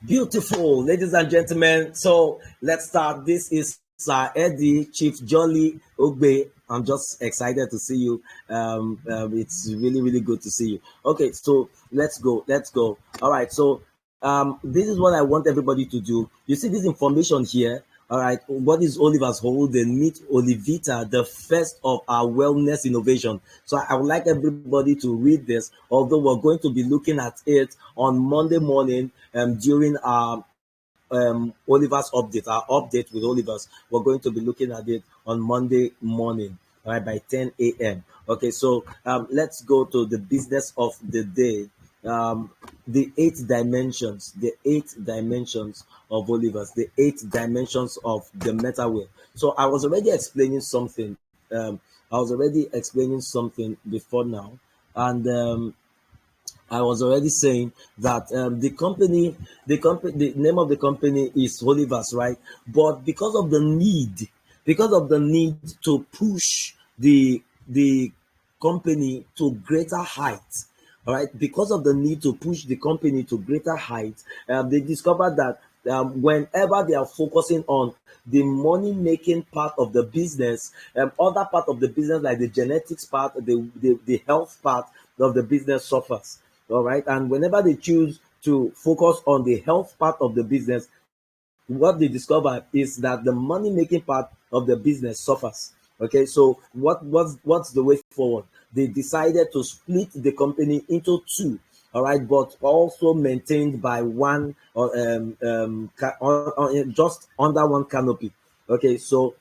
Beautiful, ladies and gentlemen. So let's start. This is 𝗟-𝗘𝗔𝗥𝗡, Chief Jolly Ogbe. I'm just excited to see you. It's really, really good to see you. Okay, so let's go. Let's go. All right. So this is what I want everybody to do. You see this information here. All right. What is Holiverse Hold? The Meet Olivita, the first of our wellness innovation. So I would like everybody to read this, although we're going to be looking at it on Monday morning during our Holiverse update, our update with Holiverse. We're going to be looking at it on Monday morning, all right, by 10 a.m. Okay, so let's go to the business of the day. The 8 dimensions of Holiverse, the 8 dimensions of the Metawhale. So I was already explaining something. Before now, and I was already saying that the name of the company is Holiverse, right? But because of the need to push the company to greater heights, all right, because of the need to push the company to greater heights, they discovered that whenever they are focusing on the money-making part of the business, other part of the business like the genetics part, the health part of the business suffers. All right, and whenever they choose to focus on the health part of the business, what they discover is that the money making part of the business suffers. Okay, so what's the way forward? They decided to split the company into two. All right, but also maintained by one, just under one canopy. Okay, so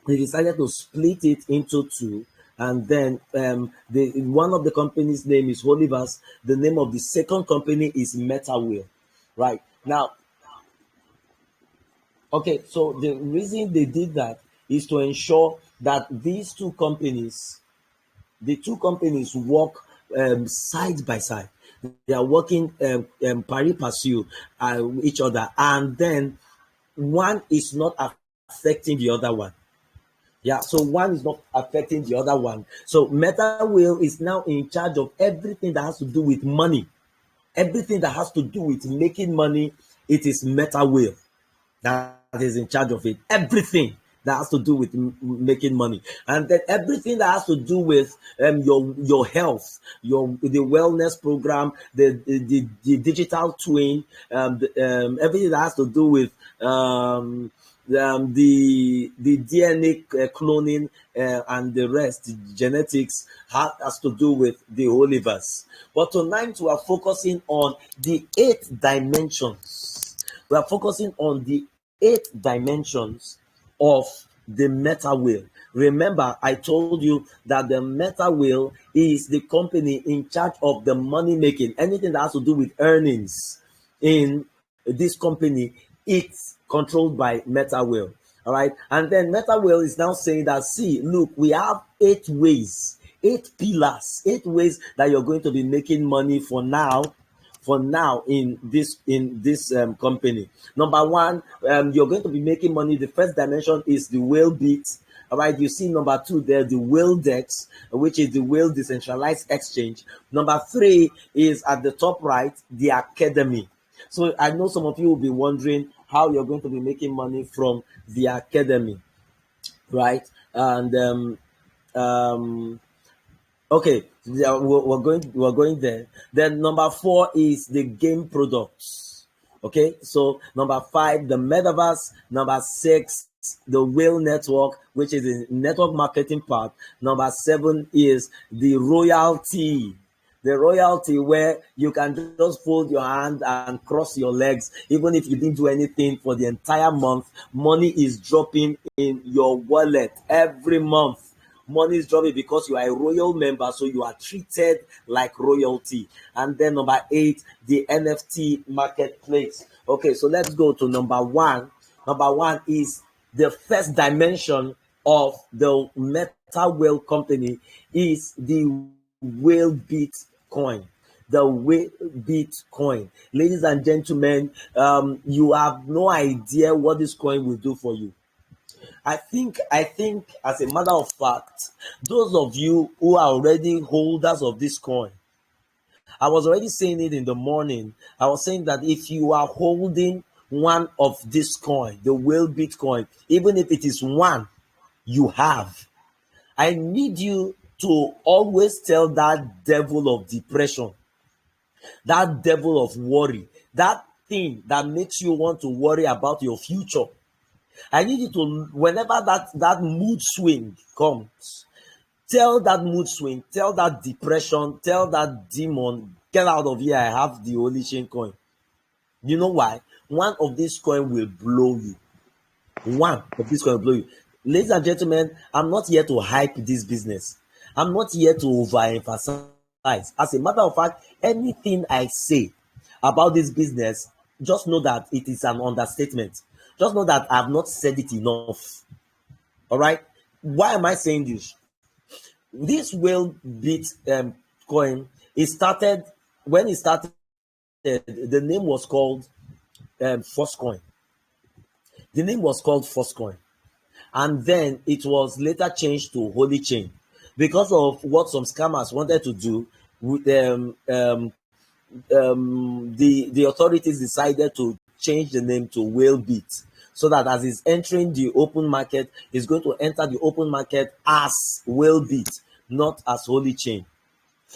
they decided to split it into two, and then one of the company's name is Holiverse. The name of the second company is Metawhale. Right now, okay, so the reason they did that is to ensure that the two companies work side by side. They are working pari passu each other, and then one is not affecting the other one. Yeah, so one is not affecting the other one. So Metawhale is now in charge of everything that has to do with money. Everything that has to do with making money, it is Metawhale that is in charge of it. Everything that has to do with making money, and then everything that has to do with your health, the wellness program, the digital twin, everything that has to do with the DNA cloning and the rest, the genetics, has to do with the Holiverse. But tonight we are focusing on the 8 dimensions. We are focusing on the 8 dimensions of the Metawhale. Remember, I told you that the Metawhale is the company in charge of the money making. Anything that has to do with earnings in this company, it's controlled by Metawhale. All right, and then Metawhale is now saying that, see, look, we have 8 ways, 8 pillars, 8 ways that you're going to be making money for now in this company. Number one, you're going to be making money. The first dimension is the whale bit. All right, you see number 2 there, the whale dex, which is the whale decentralized exchange. Number 3 is at the top right, the academy. So I know some of you will be wondering how you're going to be making money from the academy, right? And okay, we're going there. Then number 4 is the game products. Okay, so number 5, the metaverse. Number 6, the whale network, which is the network marketing part. Number 7 is the royalty. The royalty, where you can just fold your hand and cross your legs, even if you didn't do anything for the entire month. Money is dropping in your wallet every month. Money is dropping because you are a royal member, so you are treated like royalty. And then number 8, the NFT marketplace. Okay, so let's go to number 1. Number 1 is the first dimension of the Metawhale company, is the whale Bitcoin. The whale Bitcoin. Ladies and gentlemen, you have no idea what this coin will do for you. I think, as a matter of fact, those of you who are already holders of this coin, I was already saying it in the morning. I was saying that if you are holding one of this coin, the whale Bitcoin, even if it is one you have, I need you to always tell that devil of depression, that devil of worry, that thing that makes you want to worry about your future. I need you to, whenever that mood swing comes, tell that mood swing, tell that depression, tell that demon, get out of here. I have the holy chain coin. You know why? One of these coin will blow you. One of these coin will blow you. Ladies and gentlemen, I'm not here to hype this business. I'm not here to overemphasize. As a matter of fact, anything I say about this business, just know that it is an understatement. Just know that I've not said it enough. All right? Why am I saying this? This whale coin, when it started, the name was called First Coin. The name was called First Coin. And then it was later changed to Holy Chain because of what some scammers wanted to do. The authorities decided to change the name to Whalebit, so that as it's entering the open market, it's going to enter the open market as Whalebit, not as Holy Chain.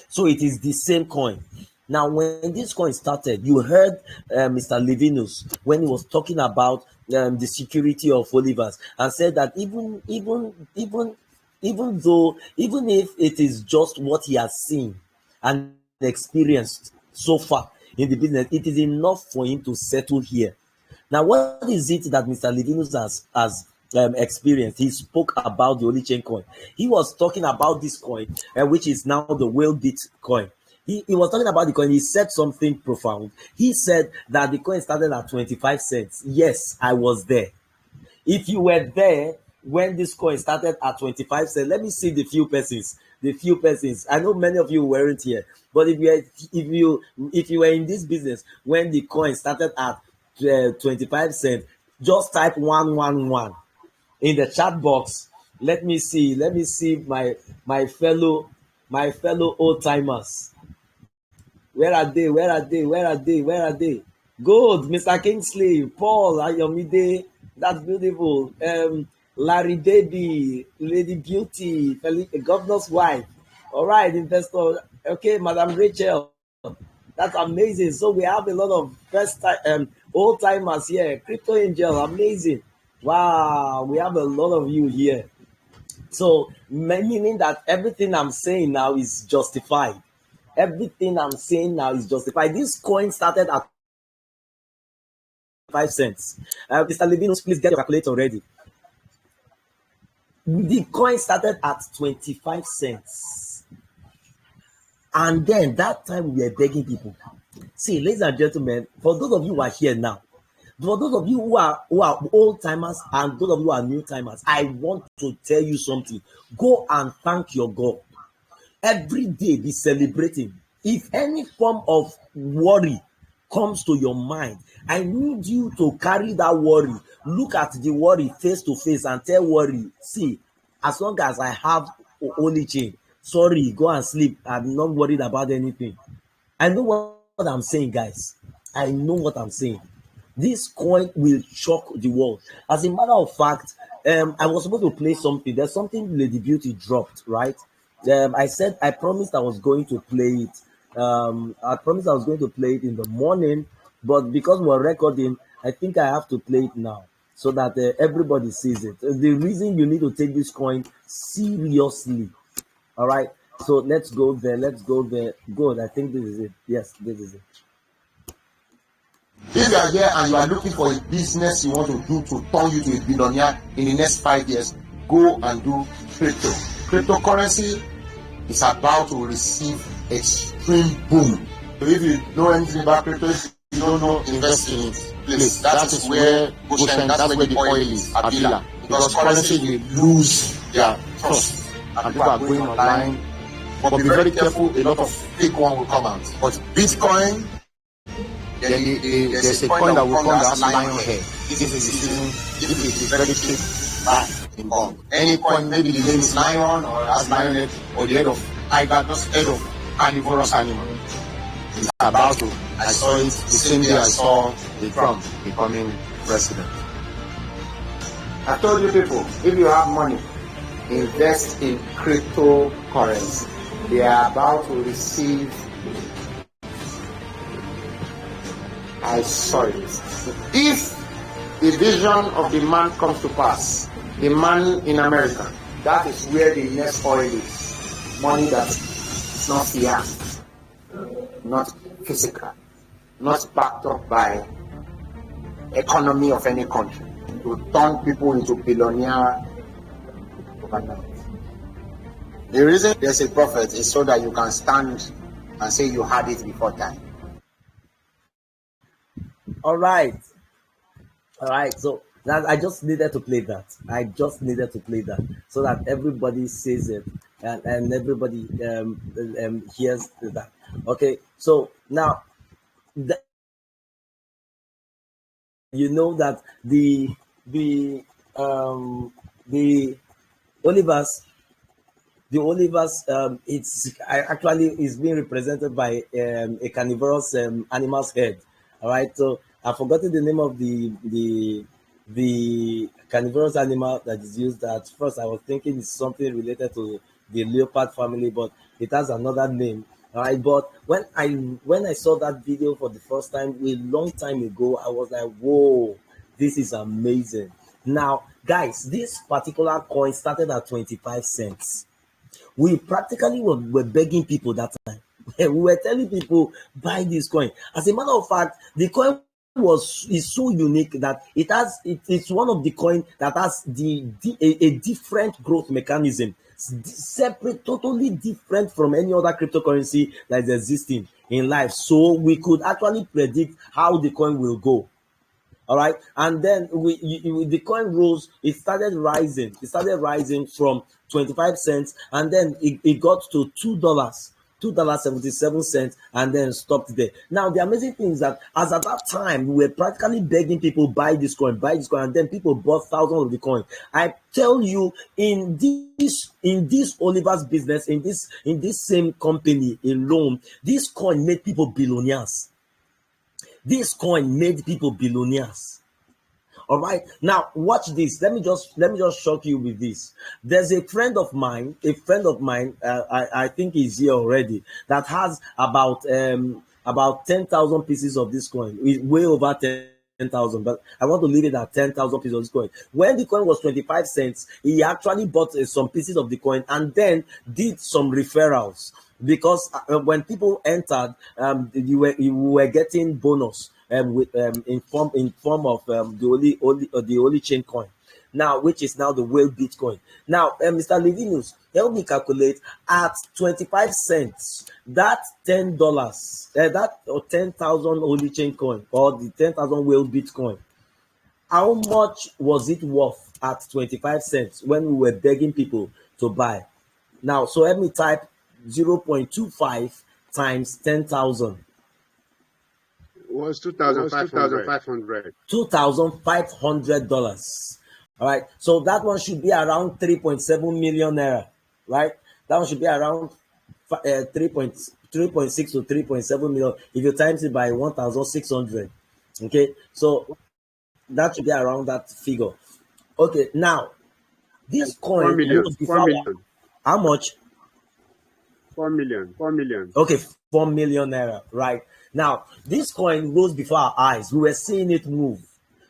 So it is the same coin. Now, when this coin started, you heard Mr. Levinus when he was talking about the security of Holiverse, and said that even if it is just what he has seen and experienced so far in the business, it is enough for him to settle here. Now, what is it that Mr. Levinus has experienced? He spoke about the Holy Chain coin. He was talking about this coin, which is now the Whalebit coin. He was talking about the coin. He said something profound. He said that the coin started at 25 cents. Yes, I was there. If you were there when this coin started at 25 cents, let me see the few persons. I know many of you weren't here, but if you were in this business when the coin started at 25 cents, just type 111 in the chat box. Let me see my fellow old-timers. Where are they? Good, Mr. Kingsley, Paul, Ayomide, that's beautiful. Larry Baby, Lady Beauty, Governor's wife. All right, investor. Okay, Madam Rachel, that's amazing. So we have a lot of old timers here. Crypto Angel, amazing. Wow, we have a lot of you here. So meaning that everything I'm saying now is justified. This coin started at 5 cents. Mr. Levinus, please get your calculator already. The coin started at 25 cents. And then that time we were begging people. See, ladies and gentlemen, for those of you who are here now, for those of you who are old timers and those of you who are new timers, I want to tell you something. Go and thank your God. Every day be celebrating. If any form of worry comes to your mind, I need you to carry that worry. Look at the worry face to face and tell worry, see, as long as I have Holy Chain, sorry, go and sleep. I'm not worried about anything. I know what I'm saying, guys. I know what I'm saying. This coin will shock the world. As a matter of fact, I was supposed to play something. There's something Lady Beauty dropped, right? I promised I was going to play it. I promised I was going to play it in the morning, but because we're recording, I think I have to play it now so that everybody sees it. The reason you need to take this coin seriously. All right. So let's go there. Good. I think this is it. Yes, this is it. If you are here and you are looking for a business you want to do to turn you to a billionaire in the next 5 years, go and do crypto. Cryptocurrency is about to receive extreme boom. So if you know anything about crypto, you don't know, invest in it. Please, that is where that's where the oil is, Abila. Because currency will lose their trust. And people are going online. But be very careful, a lot of fake one will come out. But Bitcoin, there's a coin that will come that has lion hair. This is the season, if it is very cheap, buy in bulk. Any coin, maybe the name is lion or has lion head or the head of tiger, just head of carnivorous animal. is about to. I saw it the same day I saw the Trump becoming president. I told you people, if you have money, invest in cryptocurrency. They are about to receive. I saw it. If the vision of the man comes to pass, the man in America, that is where the next oil is. Money that is not fiat, not physical, not backed up by economy of any country, to turn people into billionaire overnight. The reason there's a prophet is so that you can stand and say you had it before time. All right. So that I just needed to play that. So that everybody sees it and everybody hears that. Okay. So now, you know that the Holiverse, it's actually is being represented by a carnivorous animal's head. All right. So I've forgotten the name of the carnivorous animal that is used. At first, I was thinking it's something related to the leopard family, but it has another name. All right. But when I saw that video for the first time a long time ago, I was like, whoa, this is amazing. Now, guys, this particular coin started at 25 cents. We practically were begging people that time. We were telling people, buy this coin. As a matter of fact, the coin is so unique that it's one of the coin that has a different growth mechanism, separate, totally different from any other cryptocurrency that is existing in life. So we could actually predict how the coin will go. All right, and then the coin rose. It started rising. It started rising from 25 cents, and then it got to $2.77, and then stopped there. Now, the amazing thing is that as at that time, we were practically begging people, buy this coin, and then people bought thousands of the coin. I tell you, in this Holiverse business, in this same company alone, this coin made people billionaires. This coin made people billionaires. All right. Now watch this. Let me just shock you with this. There's a friend of mine. I think he's here already. That has about 10,000 pieces of this coin. Way over 10,000. But I want to leave it at 10,000 pieces of this coin. When the coin was 25 cents, he actually bought some pieces of the coin and then did some referrals. Because when people entered, you were getting bonus in form of the Holy Chain coin, now which is now the whale Bitcoin. Now, Mr. Levinus, help me calculate at 25 cents that $10 that or 10,000 Holy Chain coin or the 10,000 whale Bitcoin. How much was it worth at 25 cents when we were begging people to buy? Now, so let me type 0.25 times 10,000 was $2,500. $2,500. All right, so that one should be around 3.7 million naira, right? That one should be around 3.6 to 3.7 million if you times it by 1,600. Okay, so that should be around that figure. Okay, now this coin 4 million. How much? 4 million. Okay, 4 million naira, right? Now, this coin rose before our eyes. We were seeing it move.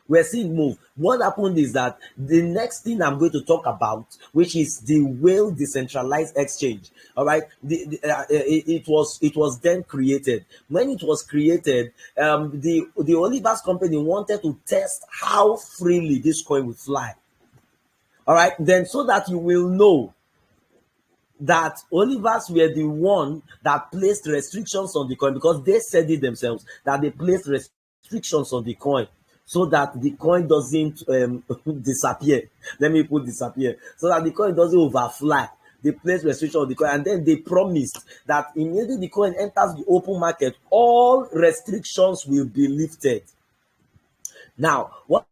What happened is that the next thing I'm going to talk about, which is the whale decentralized exchange. All right, it was then created. When it was created, the Holiverse company wanted to test how freely this coin would fly. All right, then so that you will know that Holiverse were the one that placed restrictions on the coin, because they said it themselves that they placed restrictions on the coin so that the coin doesn't disappear. Let me put disappear, so that the coin doesn't overfly. They placed restrictions on the coin, and then they promised that immediately the coin enters the open market, all restrictions will be lifted. Now, what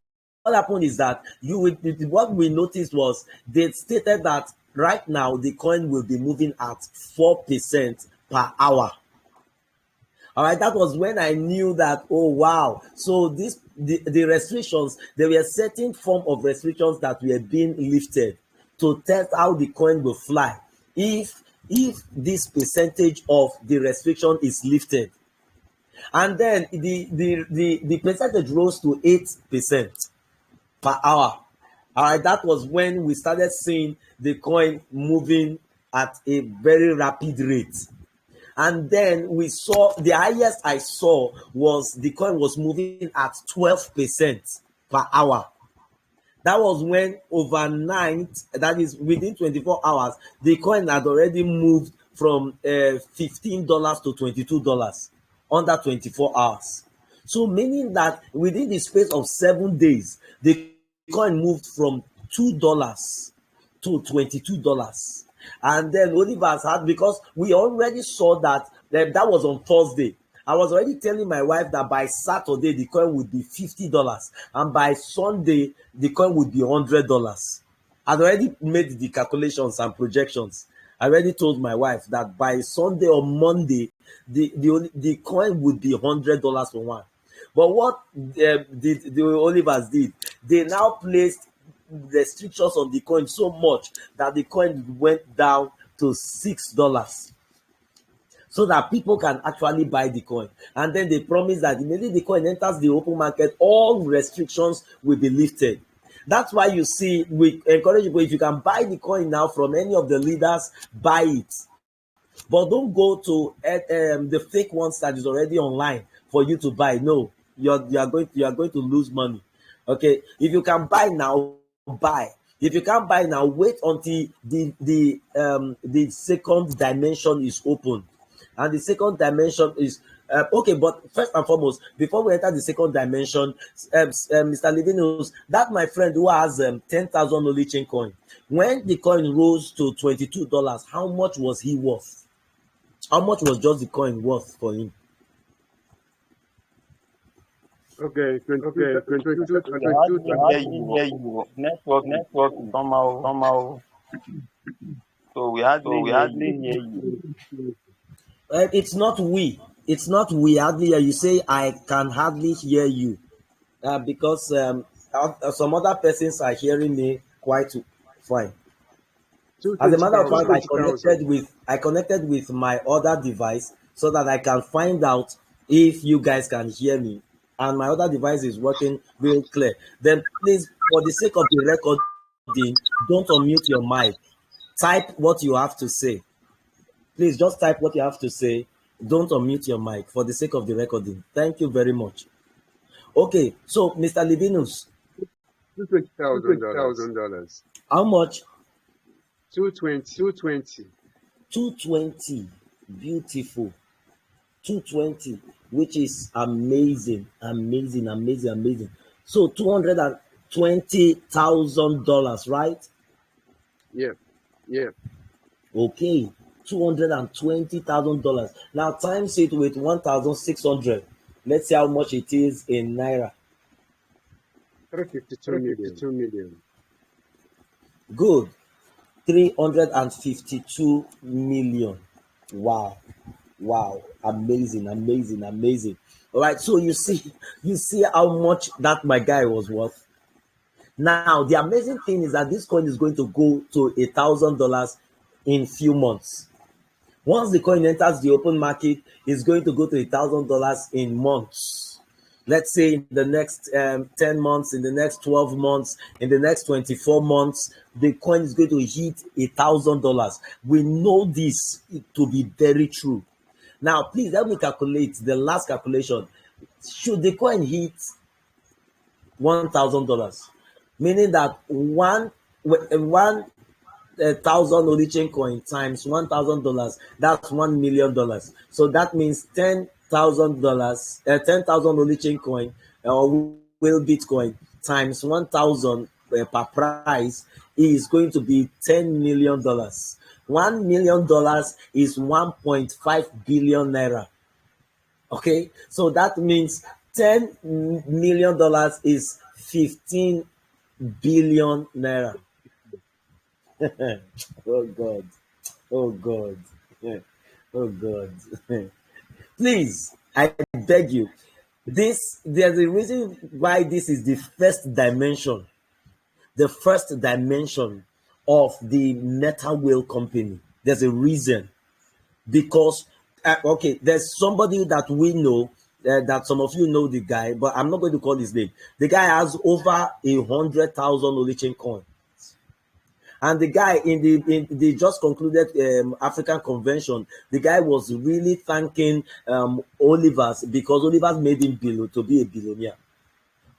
happened is that what we noticed was they stated that right now the coin will be moving at 4% per hour. All right, that was when I knew that, oh wow. So the restrictions, there were certain form of restrictions that were being lifted to test how the coin will fly if this percentage of the restriction is lifted. And then the percentage rose to 8% per hour. All right, that was when we started seeing the coin moving at a very rapid rate. And then we saw the highest I saw was the coin was moving at 12% per hour. That was when overnight, that is within 24 hours, the coin had already moved from $15 to $22 under 24 hours. So meaning that within the space of 7 days, the coin moved from $2 to $22. And then Holiverse had, because we already saw that that was on Thursday. I was already telling my wife that by Saturday the coin would be $50, and by Sunday the coin would be $100. I'd already made the calculations and projections. I already told my wife that by Sunday or Monday the coin would be $100 for one. But what the Holiverse did, they now placed restrictions on the coin so much that the coin went down to $6 so that people can actually buy the coin. And then they promise that immediately the coin enters the open market, all restrictions will be lifted. That's why you see, we encourage people, if you can buy the coin now from any of the leaders, buy it. But don't go to the fake ones that is already online for you to buy. No, you are going to lose money. Okay, if you can buy now, buy. If you can't buy now, wait until the second dimension is open. And the second dimension is okay. But first and foremost, before we enter the second dimension, Mr. Livinus, that my friend who has 10,000 Holy Chain coin, when the coin rose to $22, how much was he worth? How much was just the coin worth for him? Okay, 22, Yeah, 22, network somehow. So we hardly hear you. It's not we. It's not we hardly hear you. Say I can hardly hear you because some other persons are hearing me quite fine. As a matter of fact, I connected with my other device so that I can find out if you guys can hear me. And my other device is working real clear. Then please, for the sake of the recording, don't unmute your mic. Type what you have to say. Please just type what you have to say. Don't unmute your mic for the sake of the recording. Thank you very much. Okay, so Mr. Livinus. $220,000. How much? 220. 220. Beautiful. 220, which is amazing. So $220,000, right? Yeah. Okay, $220,000. Now times it with 1,600. Let's see how much it is in naira. 352 million. Good. 352 million. Wow. Amazing. All right, so you see how much that my guy was worth. Now the amazing thing is that this coin is going to go to $1,000 in few months. Once the coin enters the open market, it's going to go to $1,000 in months. Let's say in the next 10 months, in the next 12 months, in the next 24 months, the coin is going to hit $1,000. We know this to be very true. Now, please help me calculate the last calculation. Should the coin hit $1,000, meaning that 1,000 Holy Chain coin times $1,000, that's $1 million. So that means $10,000, 10,000 Holy Chain coin or whale Bitcoin times 1,000 per price is going to be $10 million. $1 million is 1.5 billion naira. Okay, so that means $10 million is 15 billion naira. Oh God. Please, I beg you. There's a reason why this is the first dimension, of the Metawhale company. There's a reason, because okay, there's somebody that we know, that some of you know the guy, but I'm not going to call his name. The guy has over 100,000 Holichain coin. And the guy in the just concluded African convention, the guy was really thanking Holiverse, because Holiverse made him to be a billionaire.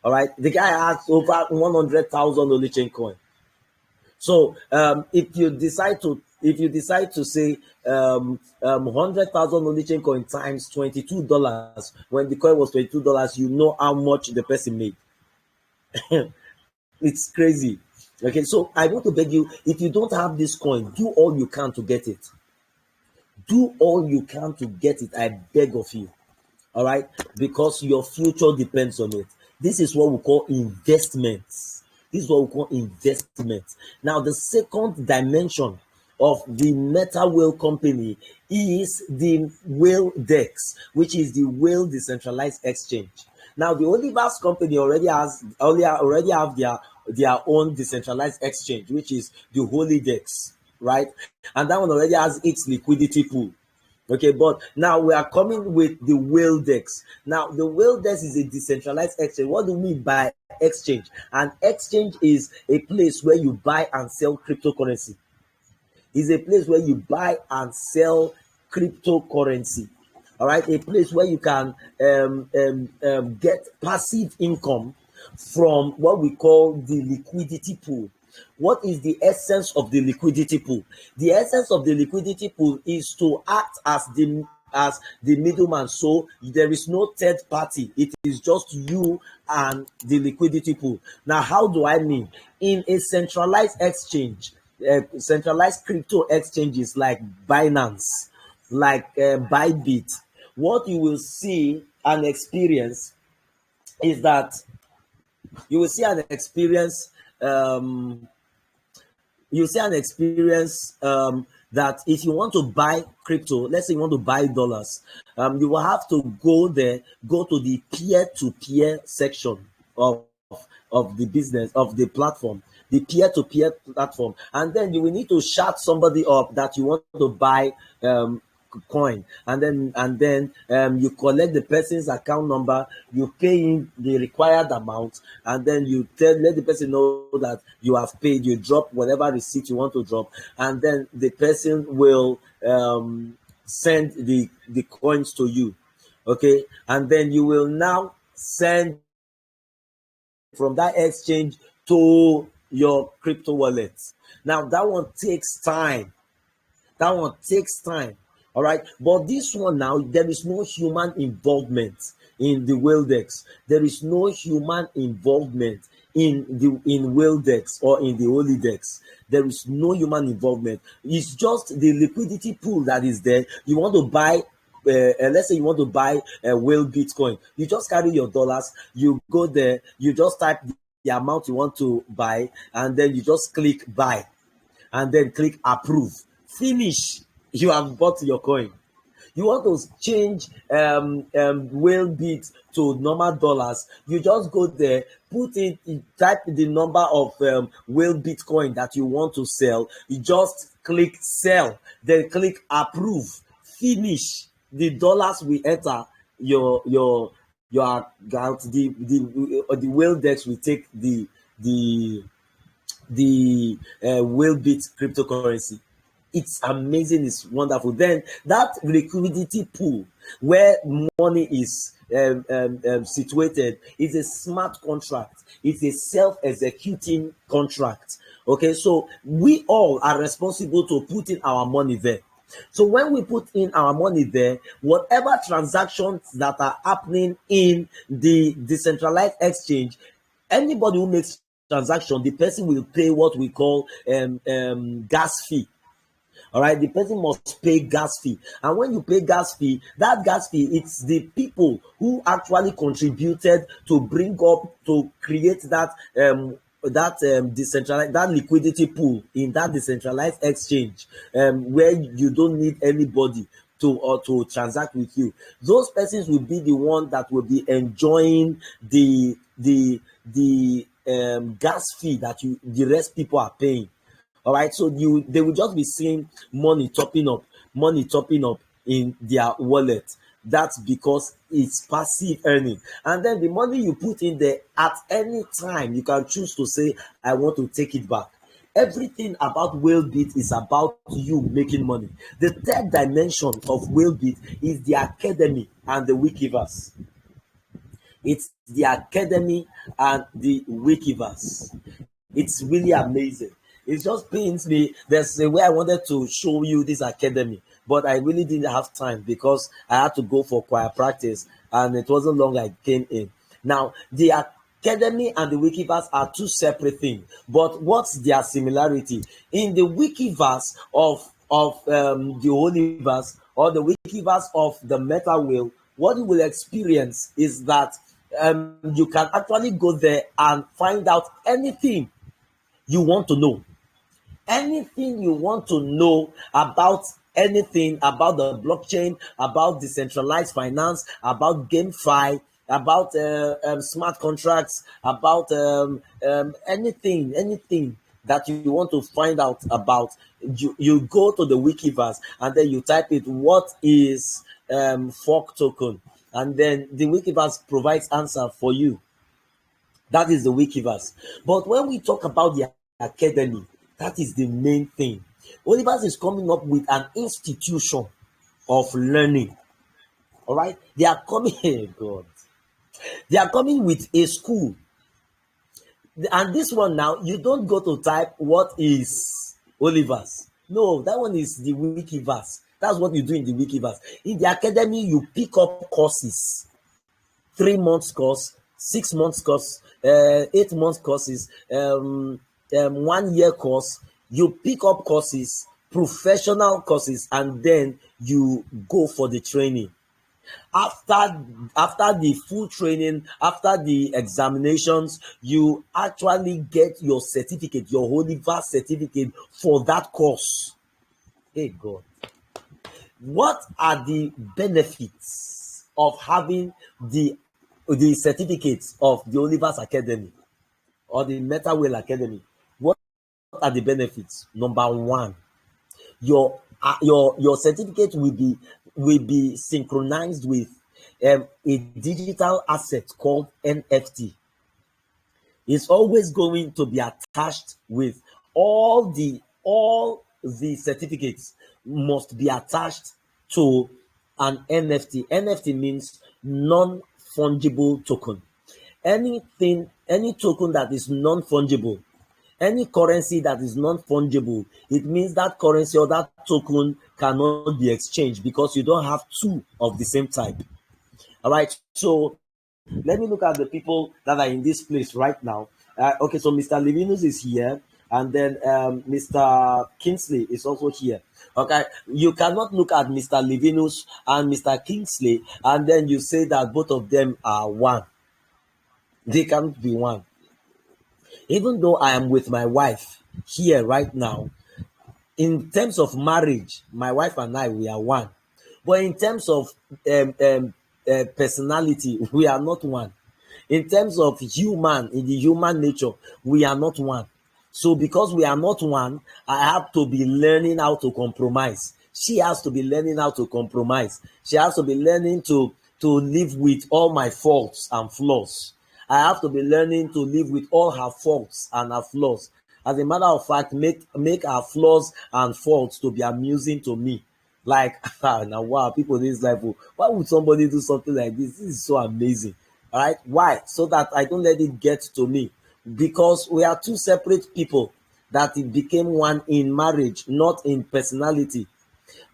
All right, the guy has over 100,000 Holichain coin. So if you decide to say 100,000 Holichain coin times $22, when the coin was $22, you know how much the person made. It's crazy. Okay, so I want to beg you, if you don't have this coin, do all you can to get it. Do all you can to get it. I beg of you. All right, because your future depends on it. This is what we call investments. Now, the second dimension of the Metawhale company is the Whale DEX, which is the Whale Decentralized Exchange. Now, the Holiverse company already have their own decentralized exchange, which is the HoliDex, right? And that one already has its liquidity pool. Okay, but now we are coming with the Whale DEX. Now, the Whale DEX is a decentralized exchange. What do we mean by exchange? An exchange is a place where you buy and sell cryptocurrency. It's a place where you buy and sell cryptocurrency. All right, a place where you can get passive income from what we call the liquidity pool. What is the essence of the liquidity pool? The essence of the liquidity pool is to act as the middleman. So there is no third party. It is just you and the liquidity pool. Now, how do I mean? In a centralized exchange, centralized crypto exchanges like Binance, like Bybit, what you will see and experience is that you will see an experience that if you want to buy crypto, let's say you want to buy dollars, you will have to go to the peer-to-peer section of the business, of the platform, the peer-to-peer platform, and then you will need to shout somebody up that you want to buy coin, and then you collect the person's account number, you pay in the required amount, and then you let the person know that you have paid. You drop whatever receipt you want to drop, and then the person will send the coins to you. Okay, and then you will now send from that exchange to your crypto wallet. Now that one takes time. All right, but this one now, there is no human involvement in the Whale DEX. There is no human involvement in Whale DEX or in the HoliDex. There is no human involvement. It's just the liquidity pool that is there. You want to buy, let's say you want to buy a Whale Bitcoin. You just carry your dollars. You go there. You just type the amount you want to buy, and then you just click buy, and then click approve. Finish. You have bought your coin. You want to change Whale Bit to normal dollars. You just go there, type the number of Whale Bitcoin that you want to sell. You just click sell, then click approve. Finish. The dollars will enter your account. The Whale DEX will take the Whale Bit cryptocurrency. It's amazing. It's wonderful. Then that liquidity pool where money is situated is a smart contract. It's a self-executing contract. Okay, so we all are responsible to put in our money there. So when we put in our money there, whatever transactions that are happening in the decentralized exchange, anybody who makes transaction, the person will pay what we call gas fee. All right, the person must pay gas fee, and when you pay gas fee, that gas fee, it's the people who actually contributed to bring up, to create that decentralized, that liquidity pool in that decentralized exchange, where you don't need anybody to transact with you. Those persons will be the one that will be enjoying the gas fee that the rest people are paying. All right, so they will just be seeing money topping up in their wallet. That's because it's passive earning. And then the money you put in there, at any time you can choose to say, I want to take it back. Everything about Whalebit is about you making money. The third dimension of Whalebit is the academy and the Wikiverse. It's the academy and the Wikiverse. It's really amazing. It just pains me. There's a way I wanted to show you this academy, but I really didn't have time because I had to go for choir practice, and it wasn't long I came in. Now, the academy and the Wikiverse are two separate things, but what's their similarity? In the Wikiverse of the Holiverse, or the Wikiverse of the Metawhale, what you will experience is that you can actually go there and find out anything you want to know. Anything you want to know about anything, about the blockchain, about decentralized finance, about GameFi, about smart contracts, about anything that you want to find out about, you go to the Wikiverse and then you type it, what is fork token? And then the Wikiverse provides answer for you. That is the Wikiverse. But when we talk about the academy, that is the main thing. Holiverse is coming up with an institution of learning. All right, they are coming. God, they are coming with a school. And this one now, you don't go to type what is Holiverse. No, that one is the Wikiverse. That's what you do in the Wikiverse. In the academy, you pick up courses, 3 months course, 6 months course, 8 months courses, 1 year course. You pick up courses, professional courses, and then you go for the training. After the full training, after the examinations, you actually get your certificate, your Holiverse certificate for that course. Hey God, what are the benefits of having the certificates of the Holiverse Academy or the Metawhale Academy? What are the benefits? Number one, your certificate will be synchronized with a digital asset called NFT. It's always going to be attached with all the certificates must be attached to an NFT. NFT means non-fungible token. Any token that is non-fungible, any currency that is non-fungible, it means that currency or that token cannot be exchanged because you don't have two of the same type. All right, so let me look at the people that are in this place right now. Okay, so Mr. Levinus is here, and then Mr. Kingsley is also here. Okay, you cannot look at Mr. Levinus and Mr. Kingsley and then you say that both of them are one. They can't be one. Even though I am with my wife here right now, in terms of marriage, my wife and I, we are one. But in terms of personality, we are not one. In terms of in the human nature, we are not one. So because we are not one, I have to be learning how to compromise. She has to be learning how to compromise. She has to be learning to live with all my faults and flaws. I have to be learning to live with all her faults and her flaws. As a matter of fact, make her flaws and faults to be amusing to me. Like, now wow, people in this life, why would somebody do something like this? This is so amazing. All right, why? So that I don't let it get to me. Because we are two separate people that it became one in marriage, not in personality.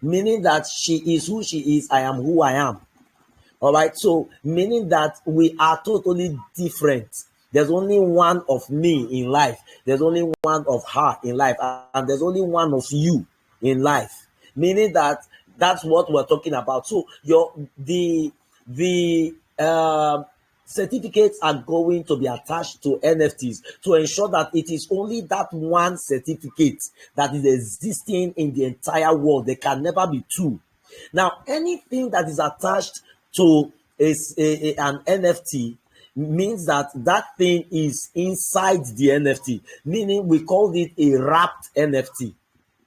Meaning that she is who she is, I am who I am. All right, so meaning that we are totally different. There's only one of me in life. There's only one of her in life. And there's only one of you in life. Meaning that that's what we're talking about. So the certificates are going to be attached to NFTs to ensure that it is only that one certificate that is existing in the entire world. There can never be two. Now, anything that is attached to an NFT means that that thing is inside the NFT, meaning we call it a wrapped NFT.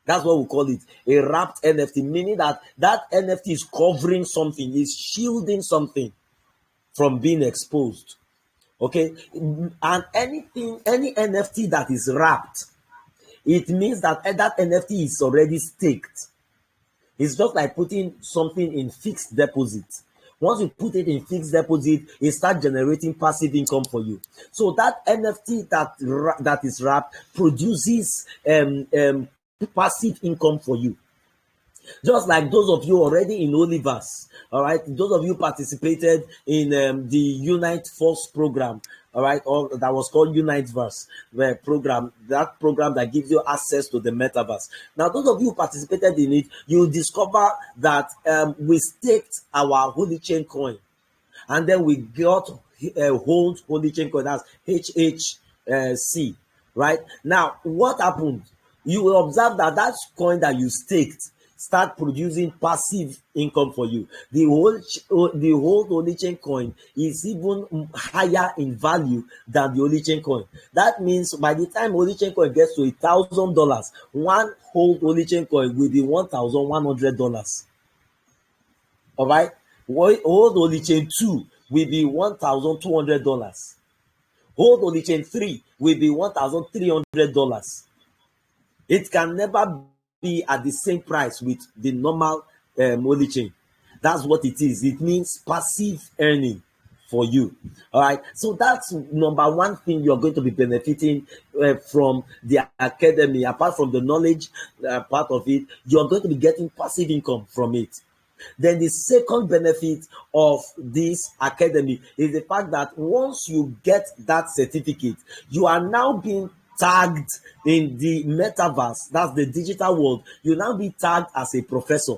That's what we call it, a wrapped NFT, meaning that that NFT is covering something, is shielding something from being exposed. Okay, and any NFT that is wrapped, it means that that NFT is already staked. It's just like putting something in fixed deposit. Once you put it in fixed deposit, it starts generating passive income for you. So that NFT that is wrapped produces passive income for you. Just like those of you already in Holiverse, all right, those of you participated in the Unite Force program, all right, or that was called Uniteverse program, that program that gives you access to the metaverse. Now, those of you who participated in it, you discover that we staked our Holy Chain coin, and then we got hold Holy Chain coin, that's HHC, right? Now, what happened? You will observe that that coin that you staked start producing passive income for you. The whole Holy Chain coin is even higher in value than the Holy Chain coin. That means by the time Holy Chain coin gets to $1,000, one whole Holy Chain coin will be $1,100. All right, whole Holy Chain 2 will be $1,200. Whole Holy Chain 3 will be $1,300. It can never be at the same price with the normal Holy Chain. That's what it is. It means passive earning for you. All right. So that's number one thing you're going to be benefiting from the academy. Apart from the knowledge part of it, you're going to be getting passive income from it. Then the second benefit of this academy is the fact that once you get that certificate, you are now being tagged in the metaverse, that's the digital world. You now be tagged as a professor.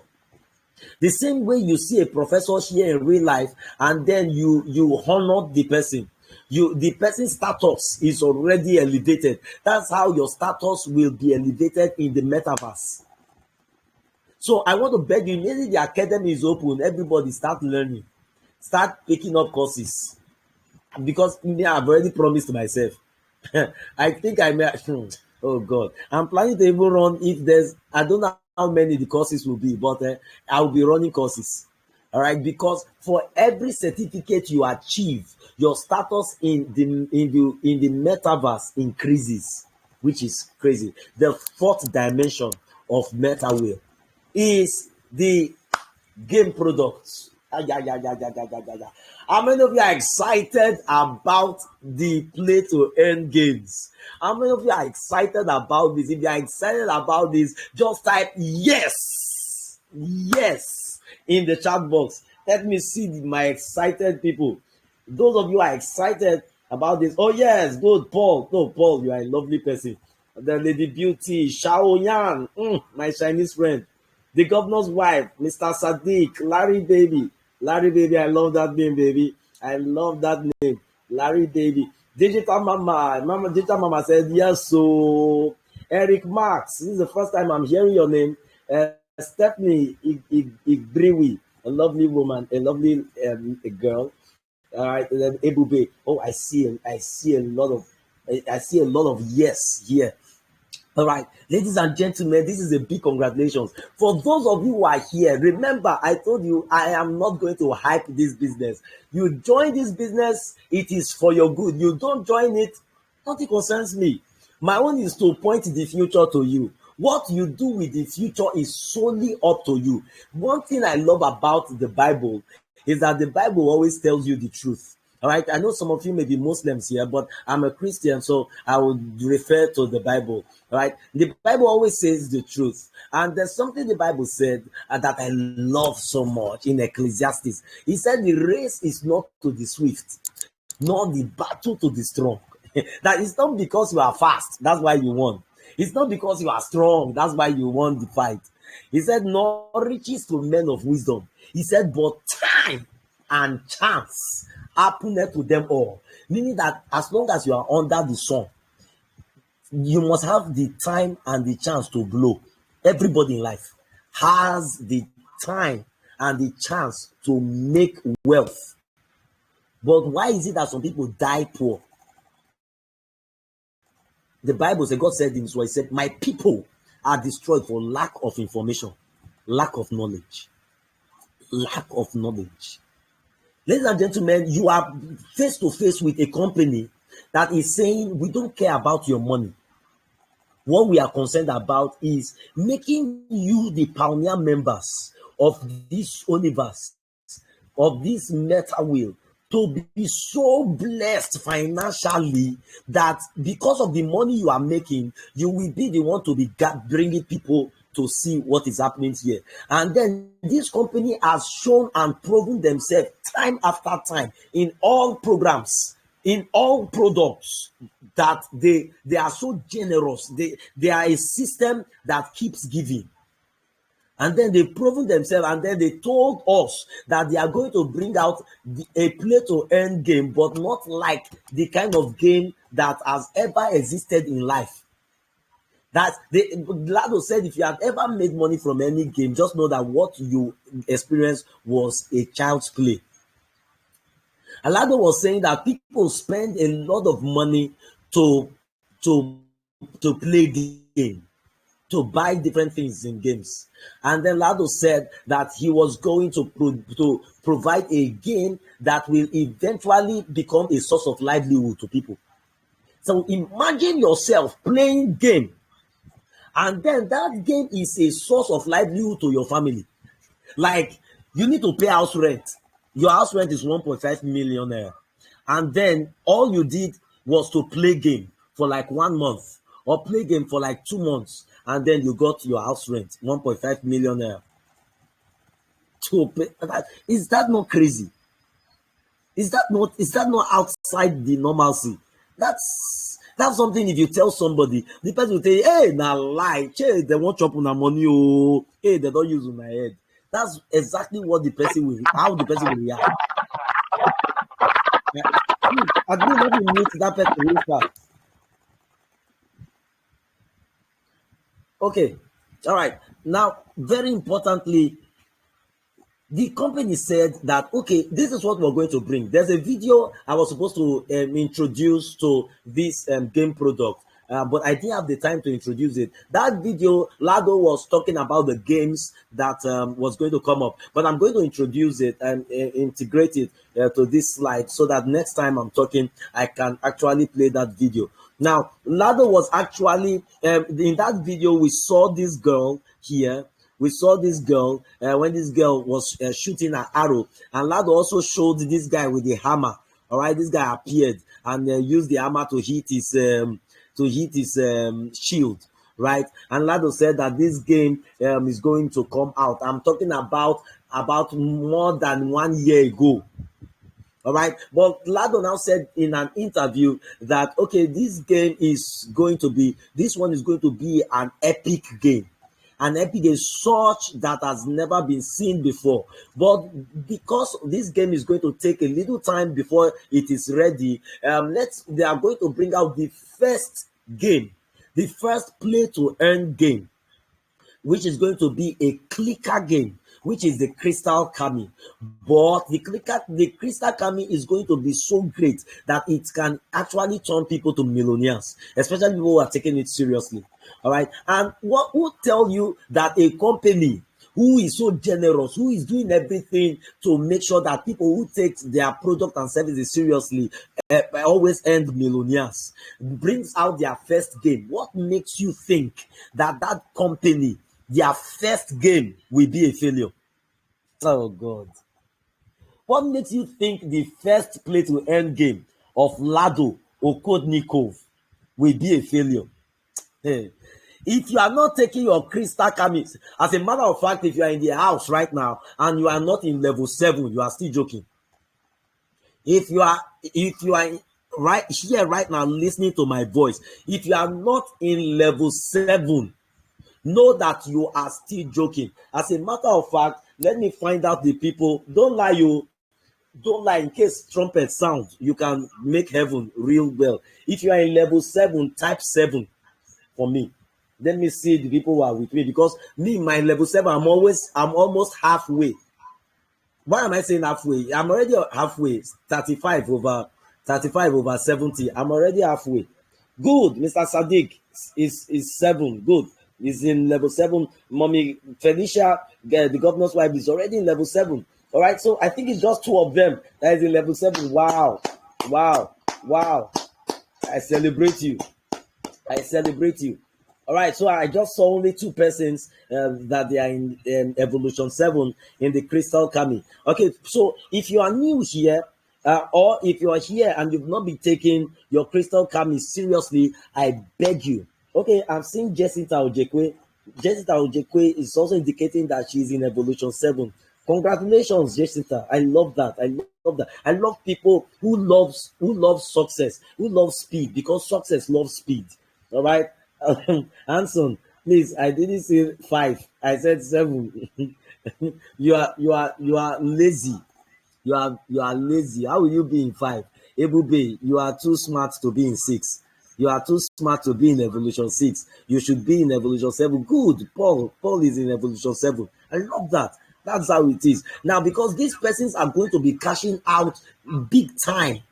The same way you see a professor here in real life, and then you honor the person. The person's status is already elevated. That's how your status will be elevated in the metaverse. So I want to beg you, immediately the academy is open, everybody start learning, start picking up courses. Because I've already promised myself. I think I may. Oh God, I'm planning to even run. If there's, I don't know how many the courses will be, but I will be running courses. All right, because for every certificate you achieve, your status in the metaverse increases, which is crazy. The fourth dimension of Metawhale is the game products. How many of you are excited about the play to earn games? How many of you are excited about this? If you are excited about this, just type yes in the chat box. Let me see my excited people. Those of you are excited about this. Oh yes, good, Paul. No, Paul, you are a lovely person. The Lady Beauty, Shao Yan, my Chinese friend. The governor's wife, Mr. Sadiq, Larry Baby, I love that name, baby. I love that name, Larry Baby. Digital Mama said yes. So Eric Marks, this is the first time I'm hearing your name. Stephanie Igbriwi, a lovely woman, a lovely girl. All right, and then Ebube. Oh, I see a lot of yes here. All right, ladies and gentlemen, this is a big congratulations. For those of you who are here, remember, I told you I am not going to hype this business. You join this business, it is for your good. You don't join it, nothing concerns me. My own is to point the future to you. What you do with the future is solely up to you. One thing I love about the Bible is that the Bible always tells you the truth. All right, I know some of you may be Muslims here, but I'm a Christian, so I would refer to the Bible. All right, the Bible always says the truth. And there's something the Bible said that I love so much in Ecclesiastes. He said the race is not to the swift, nor the battle to the strong. That is not because you are fast, that's why you won. It's not because you are strong, that's why you won the fight. He said, nor riches to men of wisdom. He said, but time and chance happened to them all. Meaning that as long as you are under the sun, you must have the time and the chance to blow. Everybody in life has the time and the chance to make wealth. But why is it that some people die poor? The Bible says, God said in His word, He said, my people are destroyed for lack of information, lack of knowledge. Lack of knowledge. Ladies and gentlemen, you are face to face with a company that is saying, we don't care about your money. What we are concerned about is making you the pioneer members of this Holiverse, of this Metawhale, to be so blessed financially that because of the money you are making, you will be the one to be bringing people to see what is happening here. And then this company has shown and proven themselves time after time in all programs, in all products, that they are so generous. They are a system that keeps giving. And then they've proven themselves, and then they told us that they are going to bring out a play to earn game, but not like the kind of game that has ever existed in life. That Lado said, if you have ever made money from any game, just know that what you experienced was a child's play. And Lado was saying that people spend a lot of money to play game, to buy different things in games. And then Lado said that he was going to provide a game that will eventually become a source of livelihood to people. So imagine yourself playing game, and then that game is a source of livelihood to your family. Like, you need to pay house rent. Your house rent is 1.5 million naira. And then all you did was to play game for like 1 month, or play game for like 2 months, and then you got your house rent, 1.5 million naira. Is that not crazy? Is that not outside the normalcy? That's something. If you tell somebody, the person will say, hey, na lie, che, they won't chop on money, oh, hey, they don't use on my head. That's exactly what how the person will react. I don't know if you mute that person real fast. Okay, all right. Now, very importantly, the company said that, okay, this is what we're going to bring. There's a video I was supposed to introduce to this game product, but I didn't have the time to introduce it. That video, Lado was talking about the games that was going to come up, but I'm going to introduce it and integrate it to this slide so that next time I'm talking, I can actually play that video. Now, Lado was actually, in that video, we saw this girl here. We saw this girl when this girl was shooting an arrow, and Lado also showed this guy with the hammer. All right, this guy appeared and used the hammer to hit his shield, right? And Lado said that this game is going to come out. I'm talking about more than 1 year ago. All right, but Lado now said in an interview that, okay, this one is going to be an epic game. An epic game such that has never been seen before. But because this game is going to take a little time before it is ready, they are going to bring out the first game, the first play to earn game, which is going to be a clicker game, which is the 𝗟-𝗘𝗔𝗥𝗡. But the 𝗟-𝗘𝗔𝗥𝗡 is going to be so great that it can actually turn people to millionaires, especially people who are taking it seriously. All right. And what will tell you that a company who is so generous, who is doing everything to make sure that people who take their product and services seriously always end millionaires, brings out their first game? What makes you think that company, their first game, will be a failure? Oh God. What makes you think the first play to earn game of 𝗟-𝗘𝗔𝗥𝗡 will be a failure? Hey. If you are not taking your 𝗟-𝗘𝗔𝗥𝗡, as a matter of fact, if you are in the house right now and you are not in level 7, you are still joking. If you are right here right now listening to my voice, if you are not in level 7, know that you are still joking. As a matter of fact, let me find out the people. Don't lie, in case trumpet sounds, you can make heaven real well. If you are in level 7, type 7 for me. Let me see the people who are with me, because me, my level 7, I'm almost halfway. Why am I saying halfway? I'm already halfway. 35 over 70. I'm already halfway. Good. Mr. Sadiq is 7. Good. He's in level 7. Mommy Felicia, the governor's wife, is already in level 7. All right. So I think it's just 2 of them that is in level 7. Wow. I celebrate you. All right, so I just saw only 2 persons that they are in evolution 7 in the crystal kami. Okay, so if you are new here, or if you are here and you've not been taking your crystal kami seriously, I beg you. Okay, I'm seeing 𝗟-𝗘𝗔𝗥𝗡. 𝗟-𝗘𝗔𝗥𝗡 is also indicating that she's in evolution 7. Congratulations, 𝗟-𝗘. I love that. I love people who love success, who love speed, because success loves speed. All right. Anson, please, I didn't say 5. I said 7. You are lazy. You are lazy. How will you be in 5? Ebube, you are too smart to be in 6. You are too smart to be in evolution 6. You should be in evolution 7. Good. Paul is in evolution 7. I love that. That's how it is. Now, because these persons are going to be cashing out big time.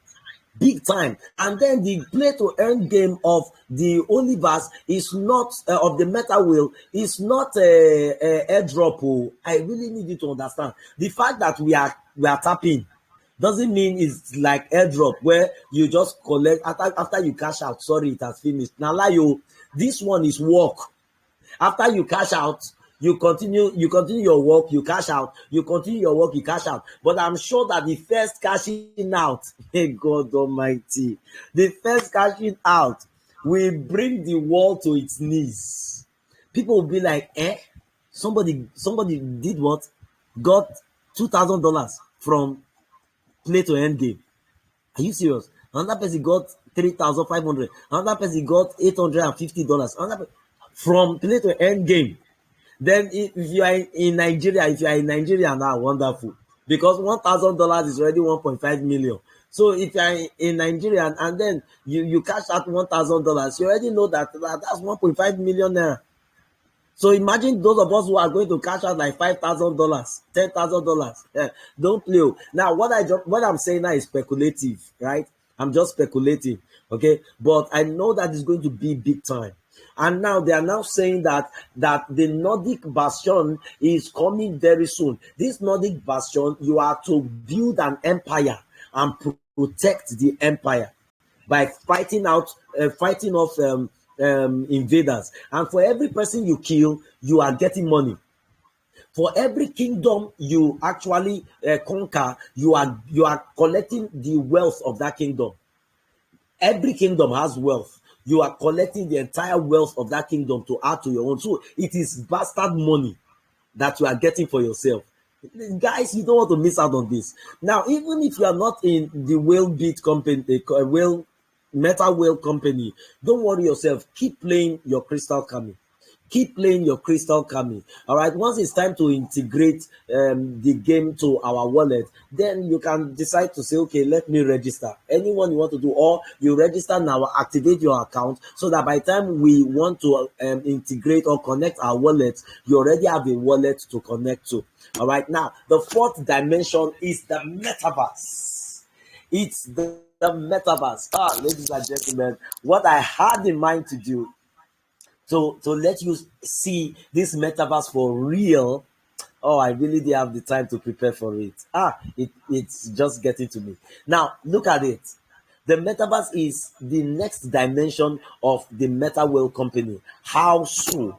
And then the play to earn game of the Holiverse is not of the Metawhale is not a airdrop. I really need you to understand the fact that we are tapping doesn't mean it's like airdrop where you just collect after you cash out. Sorry, it has finished. Now, this one is work. After you cash out, you continue your work, you cash out, you continue your work, you cash out. But I'm sure that the first cashing out, hey God Almighty, the first cashing out will bring the world to its knees. People will be like, somebody did what? Got $2,000 from play to end game. Are you serious? Another person got 3,500. Another person got $850. From play to end game. Then if you are in Nigeria, now, wonderful, because $1,000 is already 1.5 million. So if you are in Nigeria and then you cash out $1,000, you already know that's 1.5 million naira. So imagine those of us who are going to cash out like $5,000, $10,000. Don't play. Now, what I'm saying now is speculative, right? I'm just speculating, okay? But I know that it's going to be big time. And now they are now saying that the Nordic bastion is coming very soon. This Nordic bastion, you are to build an empire and protect the empire by fighting off invaders. And for every person you kill, you are getting money. For every kingdom you actually conquer, you are collecting the wealth of that kingdom. Every kingdom has wealth. You are collecting the entire wealth of that kingdom to add to your own. So it is bastard money that you are getting for yourself. Guys, you don't want to miss out on this. Now, even if you are not in the Metawhale company, don't worry yourself. Keep playing your crystal kami. Keep playing your crystal kami. All right. Once it's time to integrate the game to our wallet, then you can decide to say, okay, let me register. Anyone you want to do, or you register now, activate your account so that by the time we want to integrate or connect our wallet, you already have a wallet to connect to. All right. Now, the 4th dimension is the metaverse. It's the metaverse. Ladies and gentlemen, what I had in mind to do to let you see this metaverse for real. I really didn't have the time to prepare for it. It's just getting to me. Now, look at it. The metaverse is the next dimension of the Metawhale company. How so?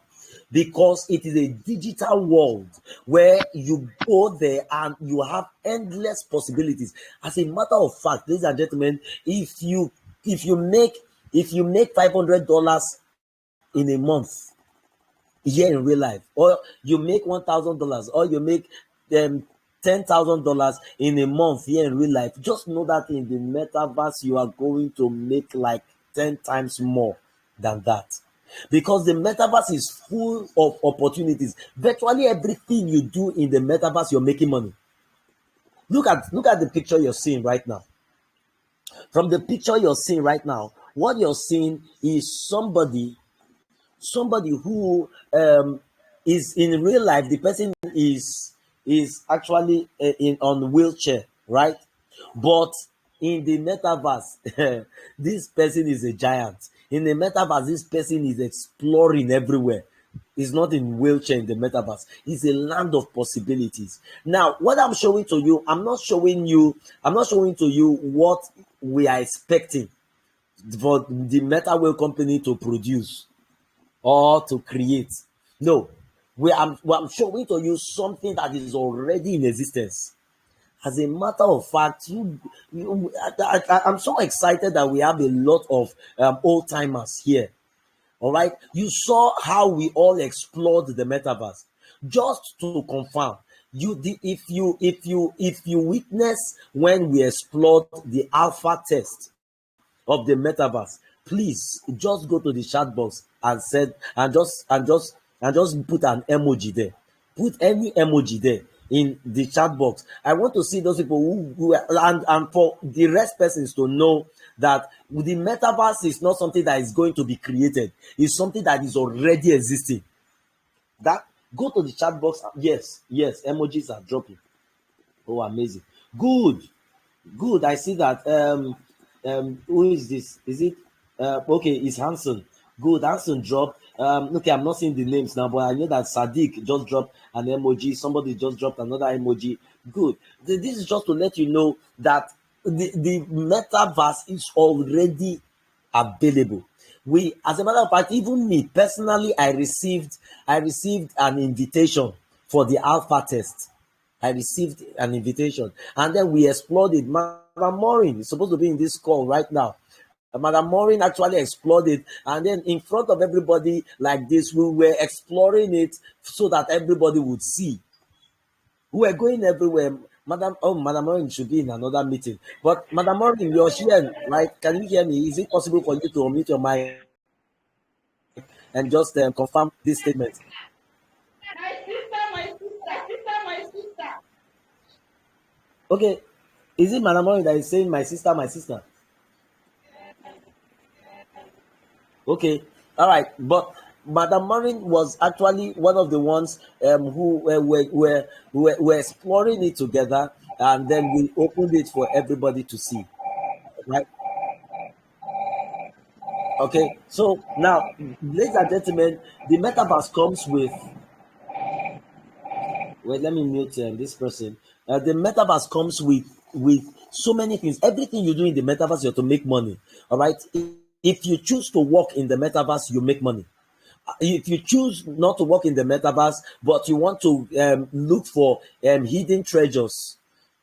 Because it is a digital world where you go there and you have endless possibilities. As a matter of fact, ladies and gentlemen, if you make $500 in a month here in real life, or you make $1,000, or you make $10,000 in a month here in real life, just know that in the metaverse you are going to make like 10 times more than that, because the metaverse is full of opportunities. Virtually everything you do in the metaverse, you're making money. Look at the picture you're seeing right now. From the picture you're seeing right now, what you're seeing is somebody somebody who is in real life, the person is actually in on wheelchair, right? But in the metaverse, this person is a giant. In the metaverse, this person is exploring everywhere. He's not in wheelchair in the metaverse. It's a land of possibilities. Now, what I'm showing to you, I'm not showing to you what we are expecting for the Metawhale company to produce or to create. No, I'm showing to you something that is already in existence. As a matter of fact, I'm so excited that we have a lot of old timers here. All right, you saw how we all explored the metaverse. Just to confirm, if you witness when we explored the alpha test of the metaverse, please just go to the chat box and said and just put an emoji there. Put any emoji there in the chat box. I want to see those people who and for the rest persons to know that the metaverse is not something that is going to be created. It's something that is already existing. That go to the chat box. Yes, emojis are dropping. Oh, amazing. Good. I see that. Who is this? Is it okay? It's Hanson. Good. Hanson dropped. Okay, I'm not seeing the names now, but I know that Sadiq just dropped an emoji. Somebody just dropped another emoji. Good. This is just to let you know that the metaverse is already available. We, as a matter of fact, even me personally, I received an invitation for the alpha test. I received an invitation, and then we explored it. Madam Maureen is supposed to be in this call right now. Madam Maureen actually explored it, and then in front of everybody like this, we were exploring it so that everybody would see. We were going everywhere. Madam Maureen should be in another meeting. But Madam Maureen, you're here, right? Can you hear me? Is it possible for you to unmute your mic and just confirm this statement? My sister. Okay. Is it Madam Maureen that is saying my sister? Okay. All right. But Madam Maureen was actually one of the ones who were exploring it together, and then we opened it for everybody to see. Right? Okay. So now, ladies and gentlemen, the metaverse comes with. Wait, let me mute this person. The metaverse comes with so many things. Everything you do in the metaverse, you have to make money. All right. If you choose to work in the metaverse, you make money. If you choose not to work in the metaverse, but you want to look for hidden treasures,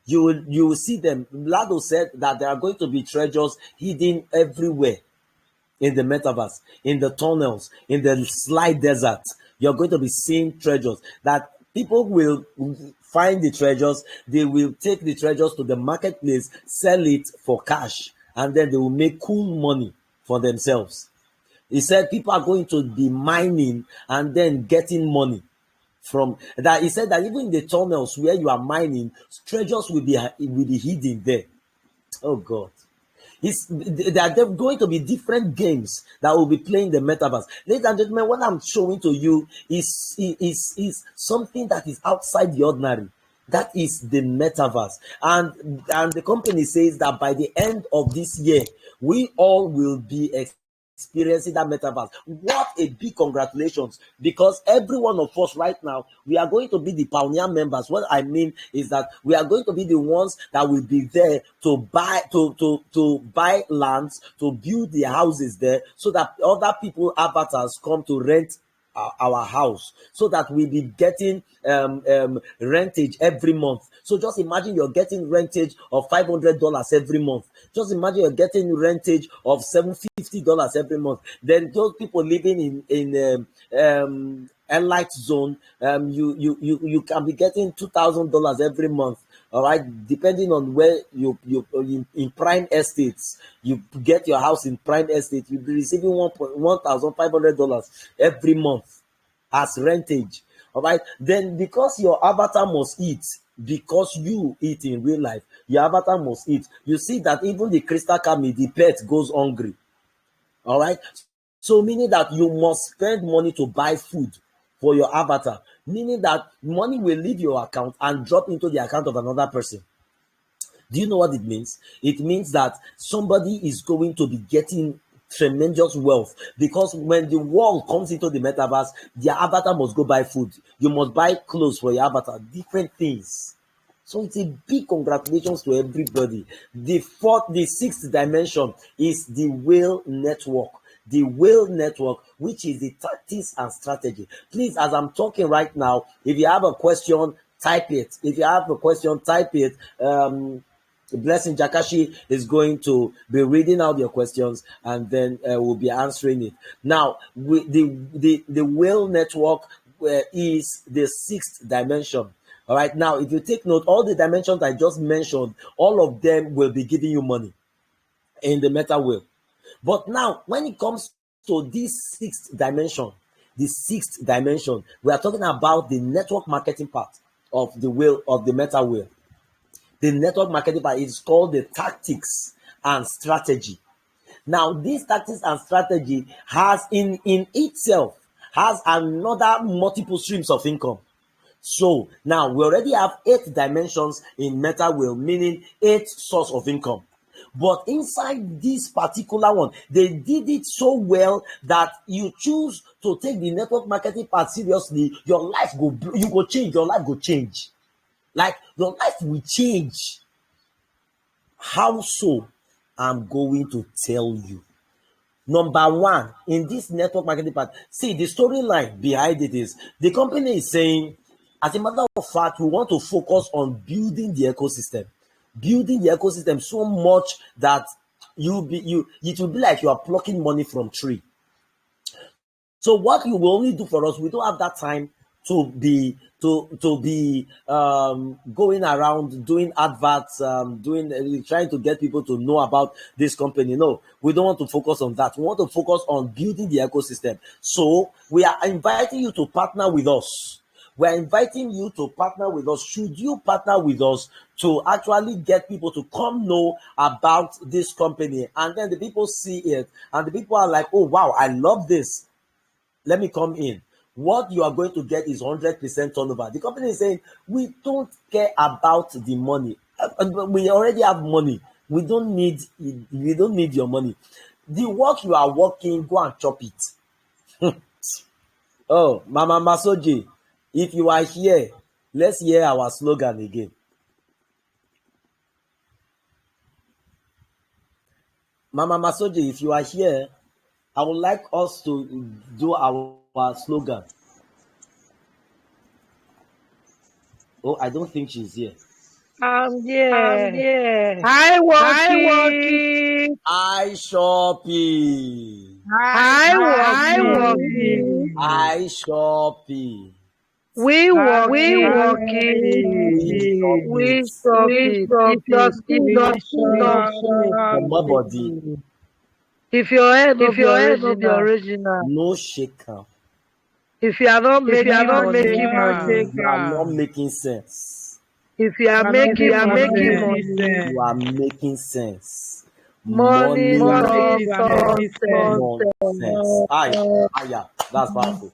you will see them. Lado said that there are going to be treasures hidden everywhere in the metaverse, in the tunnels, in the slide desert. You're going to be seeing treasures that people will find the treasures. They will take the treasures to the marketplace, sell it for cash, and then they will make cool money for themselves. He said people are going to be mining and then getting money from that. He said that even in the tunnels where you are mining, treasures will be hidden there. Oh God. There are going to be different games that will be playing the metaverse. Ladies and gentlemen, what I'm showing to you is something that is outside the ordinary. That is the metaverse. And the company says that by the end of this year, we all will be experiencing that metaverse. What a big congratulations, because every one of us right now, we are going to be the pioneer members. What I mean is that we are going to be the ones that will be there to buy lands, to build the houses there, so that other people avatars come to rent our house, so that we'll be getting rentage every month. So just imagine you're getting rentage of $500 every month. Just imagine you're getting rentage of $750 every month. Then those people living in Light Zone, you can be getting $2,000 every month. All right, depending on where you in prime estates, you get your house in prime estate, you'll be receiving $1,500 every month as rentage. All right, then because your avatar must eat, because you eat in real life, your avatar must eat. You see that even the crystal kami, the pet, goes hungry. All right. So meaning that you must spend money to buy food for your avatar, meaning that money will leave your account and drop into the account of another person. Do you know what it means? It means that somebody is going to be getting tremendous wealth, because when the world comes into the metaverse, their avatar must go buy food. You must buy clothes for your avatar, different things. So it's a big congratulations to everybody. The sixth dimension is the whale network. The whale network, which is the tactics and strategy. Please, as I'm talking right now, if you have a question, type it. If you have a question, type it. Blessing Jakashi is going to be reading out your questions, and then we'll be answering it. Now, the whale network is the sixth dimension. All right. Now, if you take note, all the dimensions I just mentioned, all of them will be giving you money in the Metawhale. But now, when it comes to this sixth dimension, we are talking about the network marketing part of the whale, of the Metawhale. The network marketing part is called the tactics and strategy. Now, this tactics and strategy has in itself has another multiple streams of income. So now we already have 8 dimensions in Metawhale, meaning 8 source of income. But inside this particular one, they did it so well that you choose to take the network marketing part seriously, your life go change. Your life go change. Like, your life will change. How so? I'm going to tell you. Number one, in this network marketing part, see, the storyline behind it is the company is saying, as a matter of fact, we want to focus on building the ecosystem. Building the ecosystem so much that it will be like you are plucking money from tree. So what you will only do for us, we don't have that time to be going around doing adverts, trying to get people to know about this company. No, we don't want to focus on that. We want to focus on building the ecosystem. So we are inviting you to partner with us. We're inviting you to partner with us. Should you partner with us to actually get people to come know about this company, and then the people see it and the people are like, oh wow, I love this, let me come in. What you are going to get is 100% turnover. The company is saying, we don't care about the money. We already have money. We don't need your money. The work you are working, go and chop it. Oh, Mama Masoji, if you are here, let's hear our slogan again. Mama Masoji, if you are here, I would like us to do our slogan. Oh, I don't think she's here. I'm here. Hi, Walkie. I Shopee. Hi, Walkie. I Shopee. We Walkie. We Shopee. My body. If your head no be original, no shaker. If you are not making money, you are not making sense. If you are making money, you are making sense. Money nonsense. Yeah, that's powerful.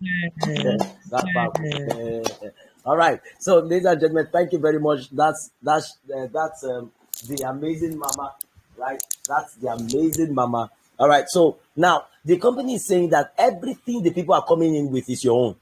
That's powerful. All right. So, ladies and gentlemen, thank you very much. That's the amazing mama, right? That's the amazing mama. All right. So now the company is saying that everything the people are coming in with is your own.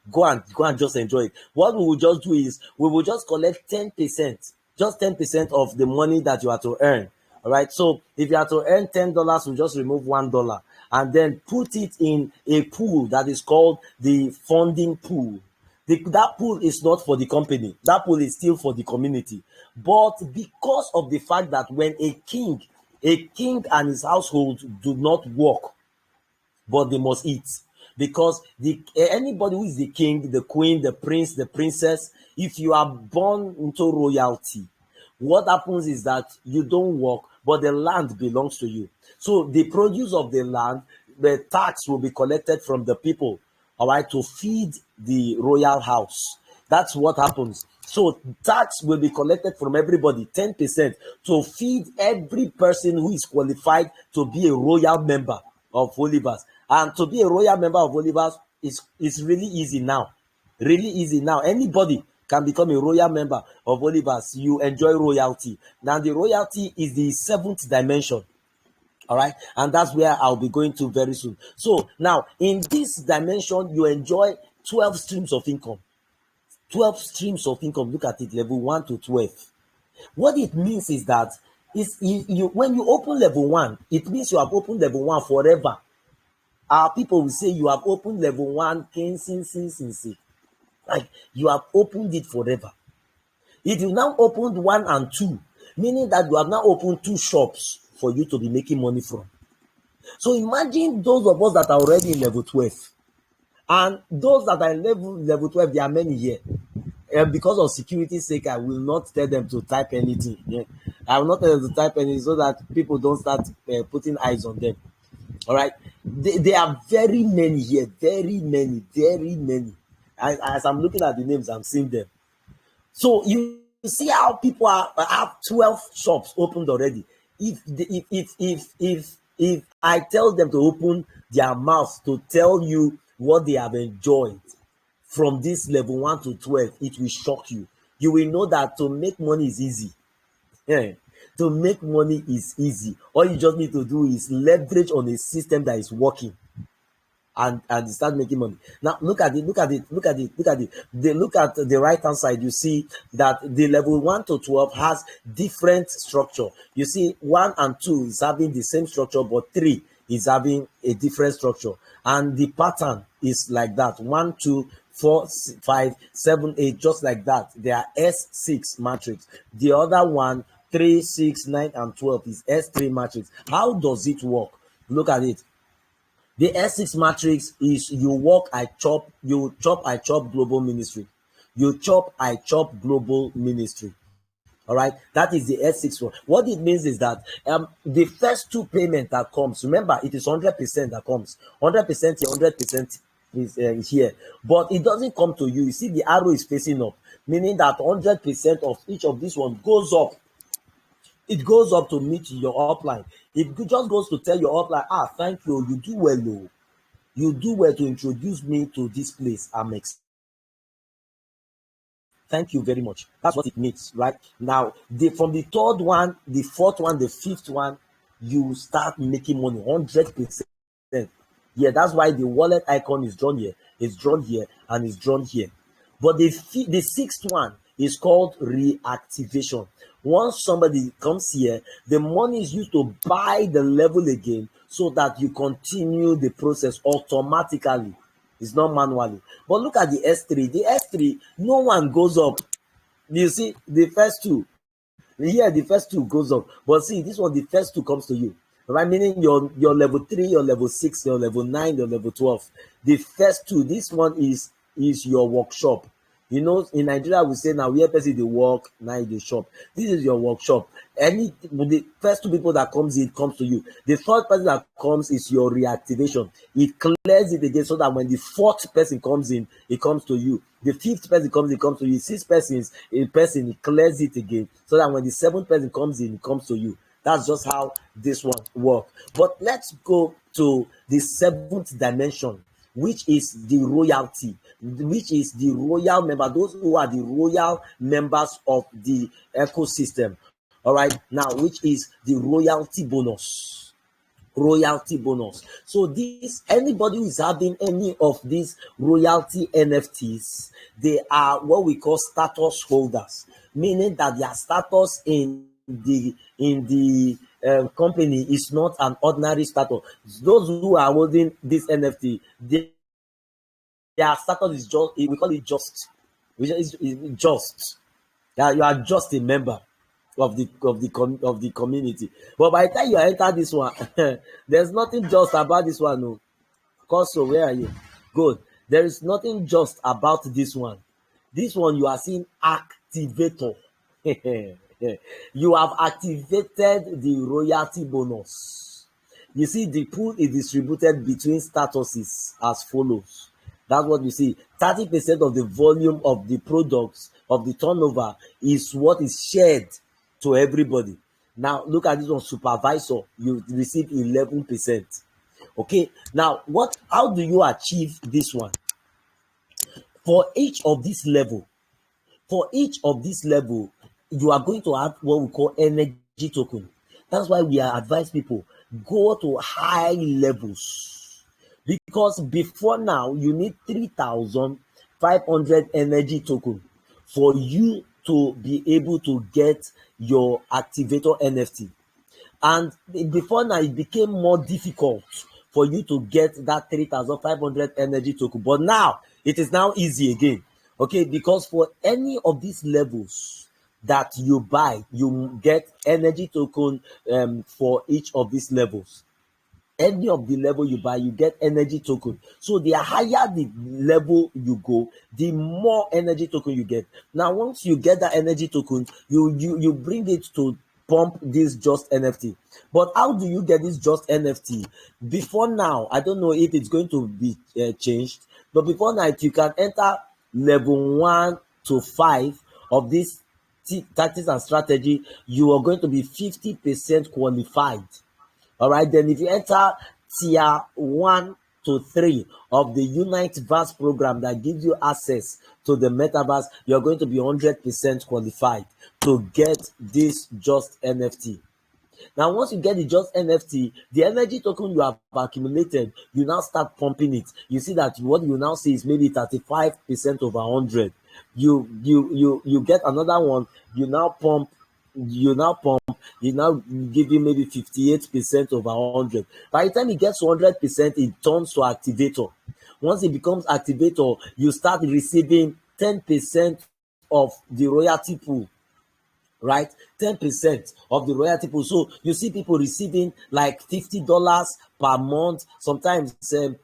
Go and just enjoy it. What we will just do is we will just collect 10%, just 10% of the money that you are to earn. All right. So if you are to earn $10, we just remove $1 and then put it in a pool that is called the funding pool. That pool is not for the company. That pool is still for the community. But because of the fact that when a king and his household do not work, but they must eat. Because anybody who is the king, the queen, the prince, the princess, if you are born into royalty, what happens is that you don't work, but the land belongs to you. So the produce of the land, the tax will be collected from the people, all right, to feed the royal house. That's what happens. So tax will be collected from everybody, 10%, to feed every person who is qualified to be a royal member of Holiverse. And to be a royal member of Holiverse is really easy now. Really easy now. Anybody can become a royal member of Holiverse. You enjoy royalty. Now the royalty is the 7th dimension. All right, and that's where I'll be going to very soon. So now in this dimension, you enjoy 12 streams of income. 12 streams of income. Look at it, level 1 to 12. What it means is that when you open level 1, it means you have opened level 1 forever. Our people will say you have opened level 1 like you have opened it forever. If you now opened 1 and 2, meaning that you have now opened 2 shops for you to be making money from. So imagine those of us that are already in level 12, and those that are in level 12, there are many here. Because of security's sake, I will not tell them to type anything. Yeah. I will not tell them to type anything so that people don't start putting eyes on them. All right, there are very many here, very many. As I'm looking at the names, I'm seeing them. So you see how people have 12 shops opened already. If I tell them to open their mouths to tell you what they have enjoyed from this level 1 to 12, it will shock you. You will know that to make money is easy. Yeah. To make money is easy. All you just need to do is leverage on a system that is working, and start making money. Now look at it. Look at the right hand side. You see that the level 1 to 12 has different structure. You see 1 and 2 is having the same structure, but 3 is having a different structure, and the pattern is like that: 1, 2, 4, 5, 7, 8, just like that. They are S6 matrix. The other one, 3, 6, 9, and 12 is S3 matrix. How does it work? Look at it. The S6 matrix is you chop, I chop global ministry. You chop, I chop global ministry. All right, that is the S6 one. What it means is that the first 2 payment that comes, remember, it is 100% that comes. 100% here, 100% is here. But it doesn't come to you. You see the arrow is facing up, meaning that 100% of each of these ones goes up. It goes up to meet your upline. It just goes to tell your upline, thank you, you do well, though. You do well to introduce me to this place. Thank you very much. That's what it means, right? Now, from the 3rd one, the 4th one, the 5th one, you start making money 100%. Yeah, that's why the wallet icon is drawn here. It's drawn here and it's drawn here. But the 6th one is called reactivation. Once somebody comes here, the money is used to buy the level again so that you continue the process automatically. It's not manually. But look at the S3. The S3, no one goes up. You see, the first 2. Here, the first 2 goes up. But see, this one, the first 2 comes to you. Right? Meaning your level 3, your level 6, your level 9, your level 12. The first 2, this one is your workshop. You know, in Nigeria, we say now, where person they work, now they shop. This is your workshop. The first 2 people that comes in comes to you. The 3rd person that comes is your reactivation. It clears it again so that when the 4th person comes in, it comes to you. The 5th person comes in, it comes to you. 6th person is a person, it clears it again so that when the 7th person comes in, it comes to you. That's just how this one works. But let's go to the 7th dimension, which is the royalty, which is the royal member, those who are the royal members of the ecosystem. All right, now, which is the royalty bonus. Royalty bonus. So anybody who is having any of these royalty NFTs, they are what we call status holders, meaning that their status in the company is not an ordinary status. Those who are holding this NFT, their status is just, we call it just. It's just. You are just a member of the community. But by the time you enter this one, there's nothing just about this one. No. Koso, where are you? Good. There is nothing just about this one. This one you are seeing activator. You have activated the royalty bonus. You see, the pool is distributed between statuses as follows. That's what you see. 30% of the volume of the products of the turnover is what is shared to everybody. Now, look at this one, supervisor. You receive 11%. Okay, now how do you achieve this one? For each of this level, you are going to have what we call energy token. That's why we are advise people go to high levels, because before now you need 3,500 energy token for you to be able to get your activator NFT. And before now, it became more difficult for you to get that 3,500 energy token. But now, it is now easy again. Okay, because for any of these levels that you buy, you get energy token for each of these levels. Any of the level you buy, you get energy token. So the higher the level you go, the more energy token you get. Now, once you get that energy token, you bring it to pump this just NFT. But how do you get this just NFT? Before now, I don't know if it's going to be changed, but before now, you can enter level 1 to 5 of this tactics and strategy. You are going to be 50% qualified. All right, then if you enter tier 1 to 3 of the Universe program that gives you access to the metaverse, you're going to be 100% qualified to get this just NFT. Now, once you get the just NFT, the energy token you have accumulated, you now start pumping it. You see that what you now see is maybe 35% over 100. You get another one, you now give you maybe 58% over 100. By the time it gets to 100%, it turns to activator. Once it becomes activator, you start receiving 10% of the royalty pool, right? 10% of the royalty pool. So you see people receiving like $50 per month, sometimes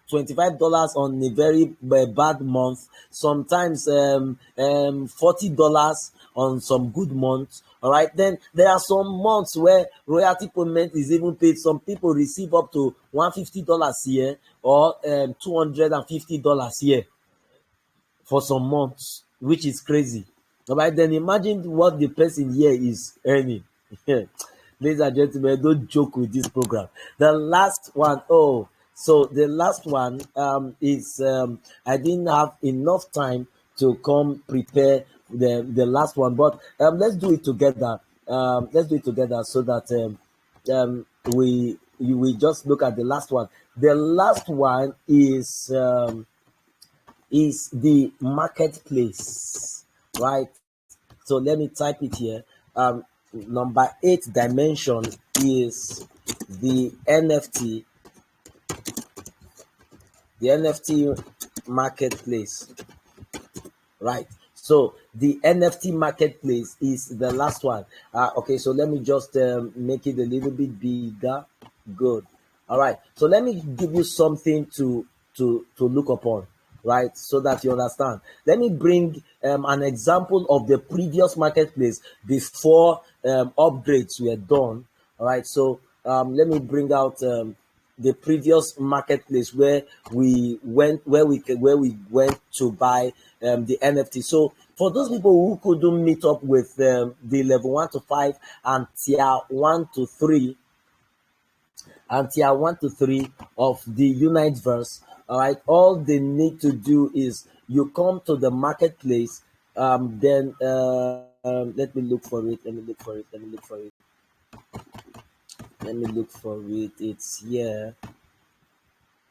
$25 on a very bad month, sometimes $40 on some good months. All right, then there are some months where royalty payment is even paid. Some people receive up to $150 here or $250 here for some months, which is crazy. All right, then imagine what the person here is earning. Ladies and gentlemen, don't joke with this program. The last one, the last one is I didn't have enough time to come prepare the last one, but let's do it together. Let's do it together so that we just look at the last one. The last one is the marketplace, right? So let me type it here. Number 8 dimension is the NFT marketplace, right? So the NFT marketplace is the last one. Okay, so let me just make it a little bit bigger. Good. All right, so let me give you something to look upon, right, so that you understand. Let me bring an example of the previous marketplace before upgrades were done. All right, so let me bring out the previous marketplace where we went to buy the NFT. So for those people who couldn't meet up with the level 1 to 5 and tier 1 to 3 of the Universe, all right, all they need to do is you come to the marketplace. Then let me look for it. It's here.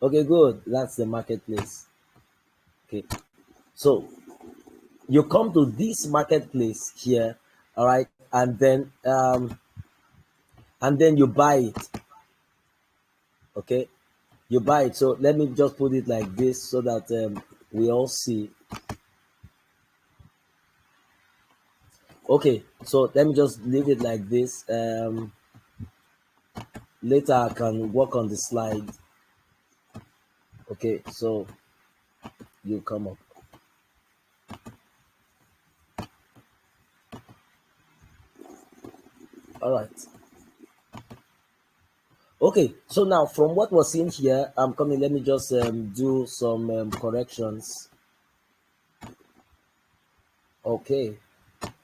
Okay, good. That's the marketplace. Okay, so you come to this marketplace here, all right, and then you buy it. Okay, you buy it. So let me just put it like this so that we all see. Okay, so let me just leave it like this. Later I can work on the slide. Okay, so you come up. All right. Okay, so now from what was in here, I'm coming. Let me just do some corrections. Okay,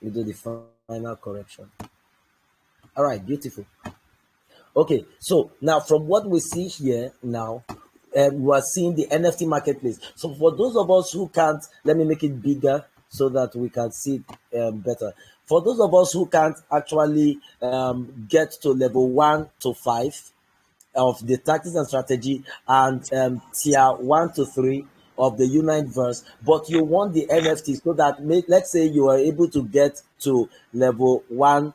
we do the final correction. All right, beautiful. Okay, so now from what we see here now, we are seeing the NFT marketplace. So for those of us who can't, let me make it bigger so that we can see it better. For those of us who can't actually get to level 1 to 5 of the tactics and strategy and tier 1 to 3 of the Universe, but you want the NFT so that let's say you are able to get to level 1,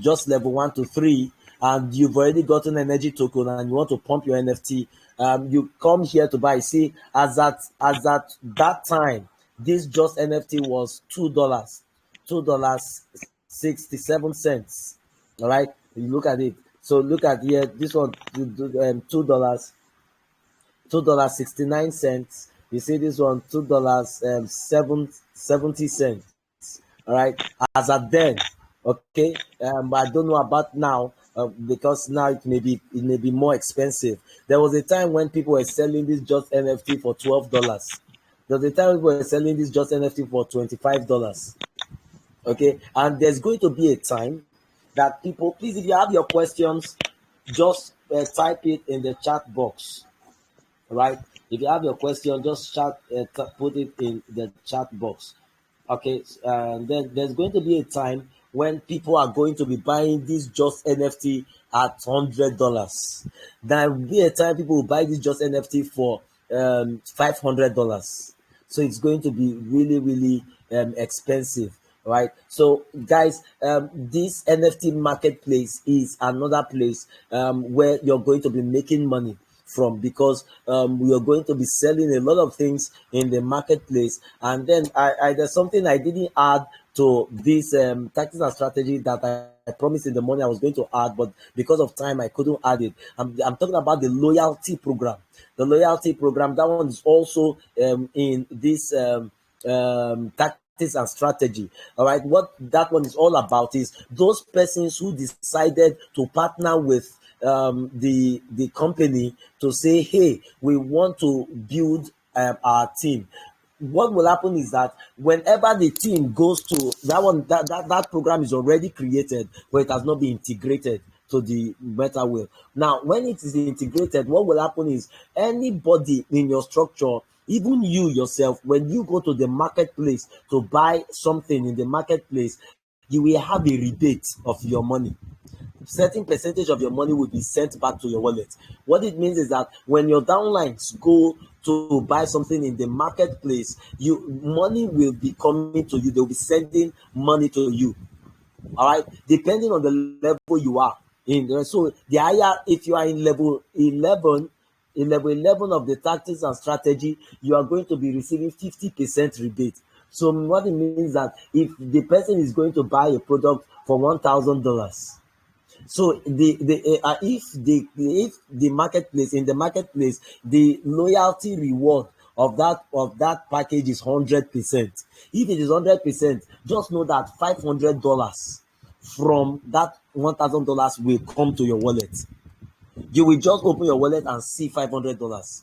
just level 1 to 3, and you've already gotten an energy token and you want to pump your NFT. You come here to buy. See, as at that time, this just NFT was $2.67. All right, you look at it. So look at here. This one, $2.69. You see this one, $2.70. All right, as at then. Okay, I don't know about now, because now it may be more expensive. There was a time when people were selling this just NFT for $12. There was a time people were selling this just NFT for $25. Okay, and there's going to be a time that people, please, if you have your questions, just type it in the chat box. Right, if you have your question, just put it in the chat box. Okay, then there's going to be a time when people are going to be buying this just NFT at $100. There will be a time people will buy this just NFT for $500. So it's going to be really, really expensive, right? So guys, this NFT marketplace is another place where you're going to be making money from, because we are going to be selling a lot of things in the marketplace. And then there's something I didn't add to this tactics and strategy that I promised in the morning I was going to add, but because of time I couldn't add it. I'm talking about the loyalty program. The loyalty program, that one is also in this tactics and strategy. All right, what that one is all about is those persons who decided to partner with the company to say, hey, we want to build our team. What will happen is that whenever the team goes to that one, that program is already created, but it has not been integrated to the Metawhale. Now, when it is integrated, what will happen is anybody in your structure, even you yourself, when you go to the marketplace to buy something in the marketplace, you will have a rebate of your money. Certain percentage of your money will be sent back to your wallet. What it means is that when your downlines go to buy something in the marketplace, money will be coming to you. They'll be sending money to you. All right, depending on the level you are in. So the higher, if you are in level 11, of the tactics and strategy, you are going to be receiving 50% rebate. So what it means that if the person is going to buy a product for $1,000, so if the marketplace, in the marketplace, the loyalty reward of that package is 100%. If it is 100%, just know that $500 from that $1,000 will come to your wallet. You will just open your wallet and see $500.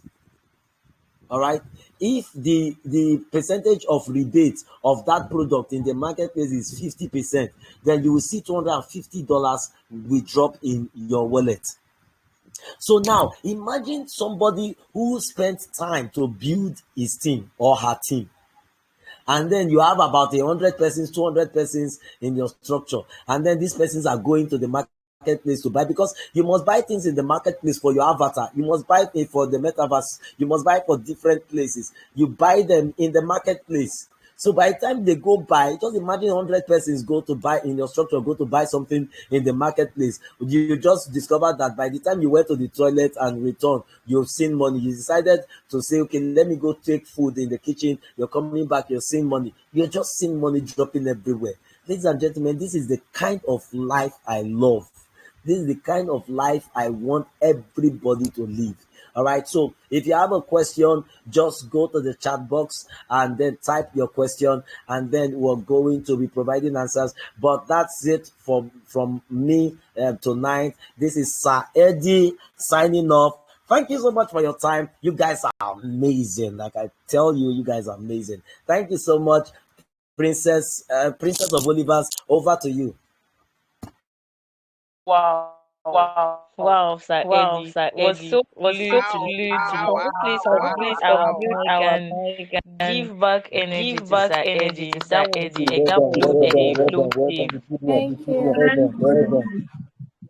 All right. If the percentage of rebate of that product in the marketplace is 50%, then you will see $250 will drop in your wallet. So now imagine somebody who spent time to build his team or her team, and then you have about 100 persons, 200 persons in your structure, and then these persons are going to the marketplace to buy, because you must buy things in the marketplace for your avatar, you must buy it for the metaverse, you must buy it for different places, you buy them in the marketplace. So by the time they go buy, just imagine 100 persons go to buy in your structure, go to buy something in the marketplace. You just discovered that by the time you went to the toilet and return, you've seen money. You decided to say, okay, let me go take food in the kitchen. You're coming back, you're seeing money. You're just seeing money dropping everywhere. Ladies and gentlemen, this is the kind of life I love. This is the kind of life I want everybody to live. All right. So if you have a question, just go to the chat box and then type your question, and then we're going to be providing answers. But that's it from me tonight. This is 𝗟-𝗘𝗔𝗥𝗡 signing off. Thank you so much for your time. You guys are amazing. Like I tell you, you guys are amazing. Thank you so much, Princess of Holiverse. Over to you. Wow. Wow, Sir Eddie. Was so glued to Wow, can wow, you please wow. unmute and give back energy to Sir Eddie? That was a close save. Thank you.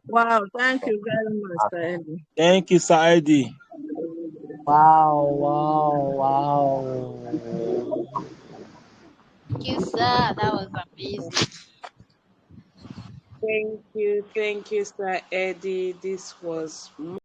Wow, thank you very much, Sandy. Thank you, Sir Eddie. Wow. Thank you, sir. That was amazing. Thank you, Sir Eddie. This was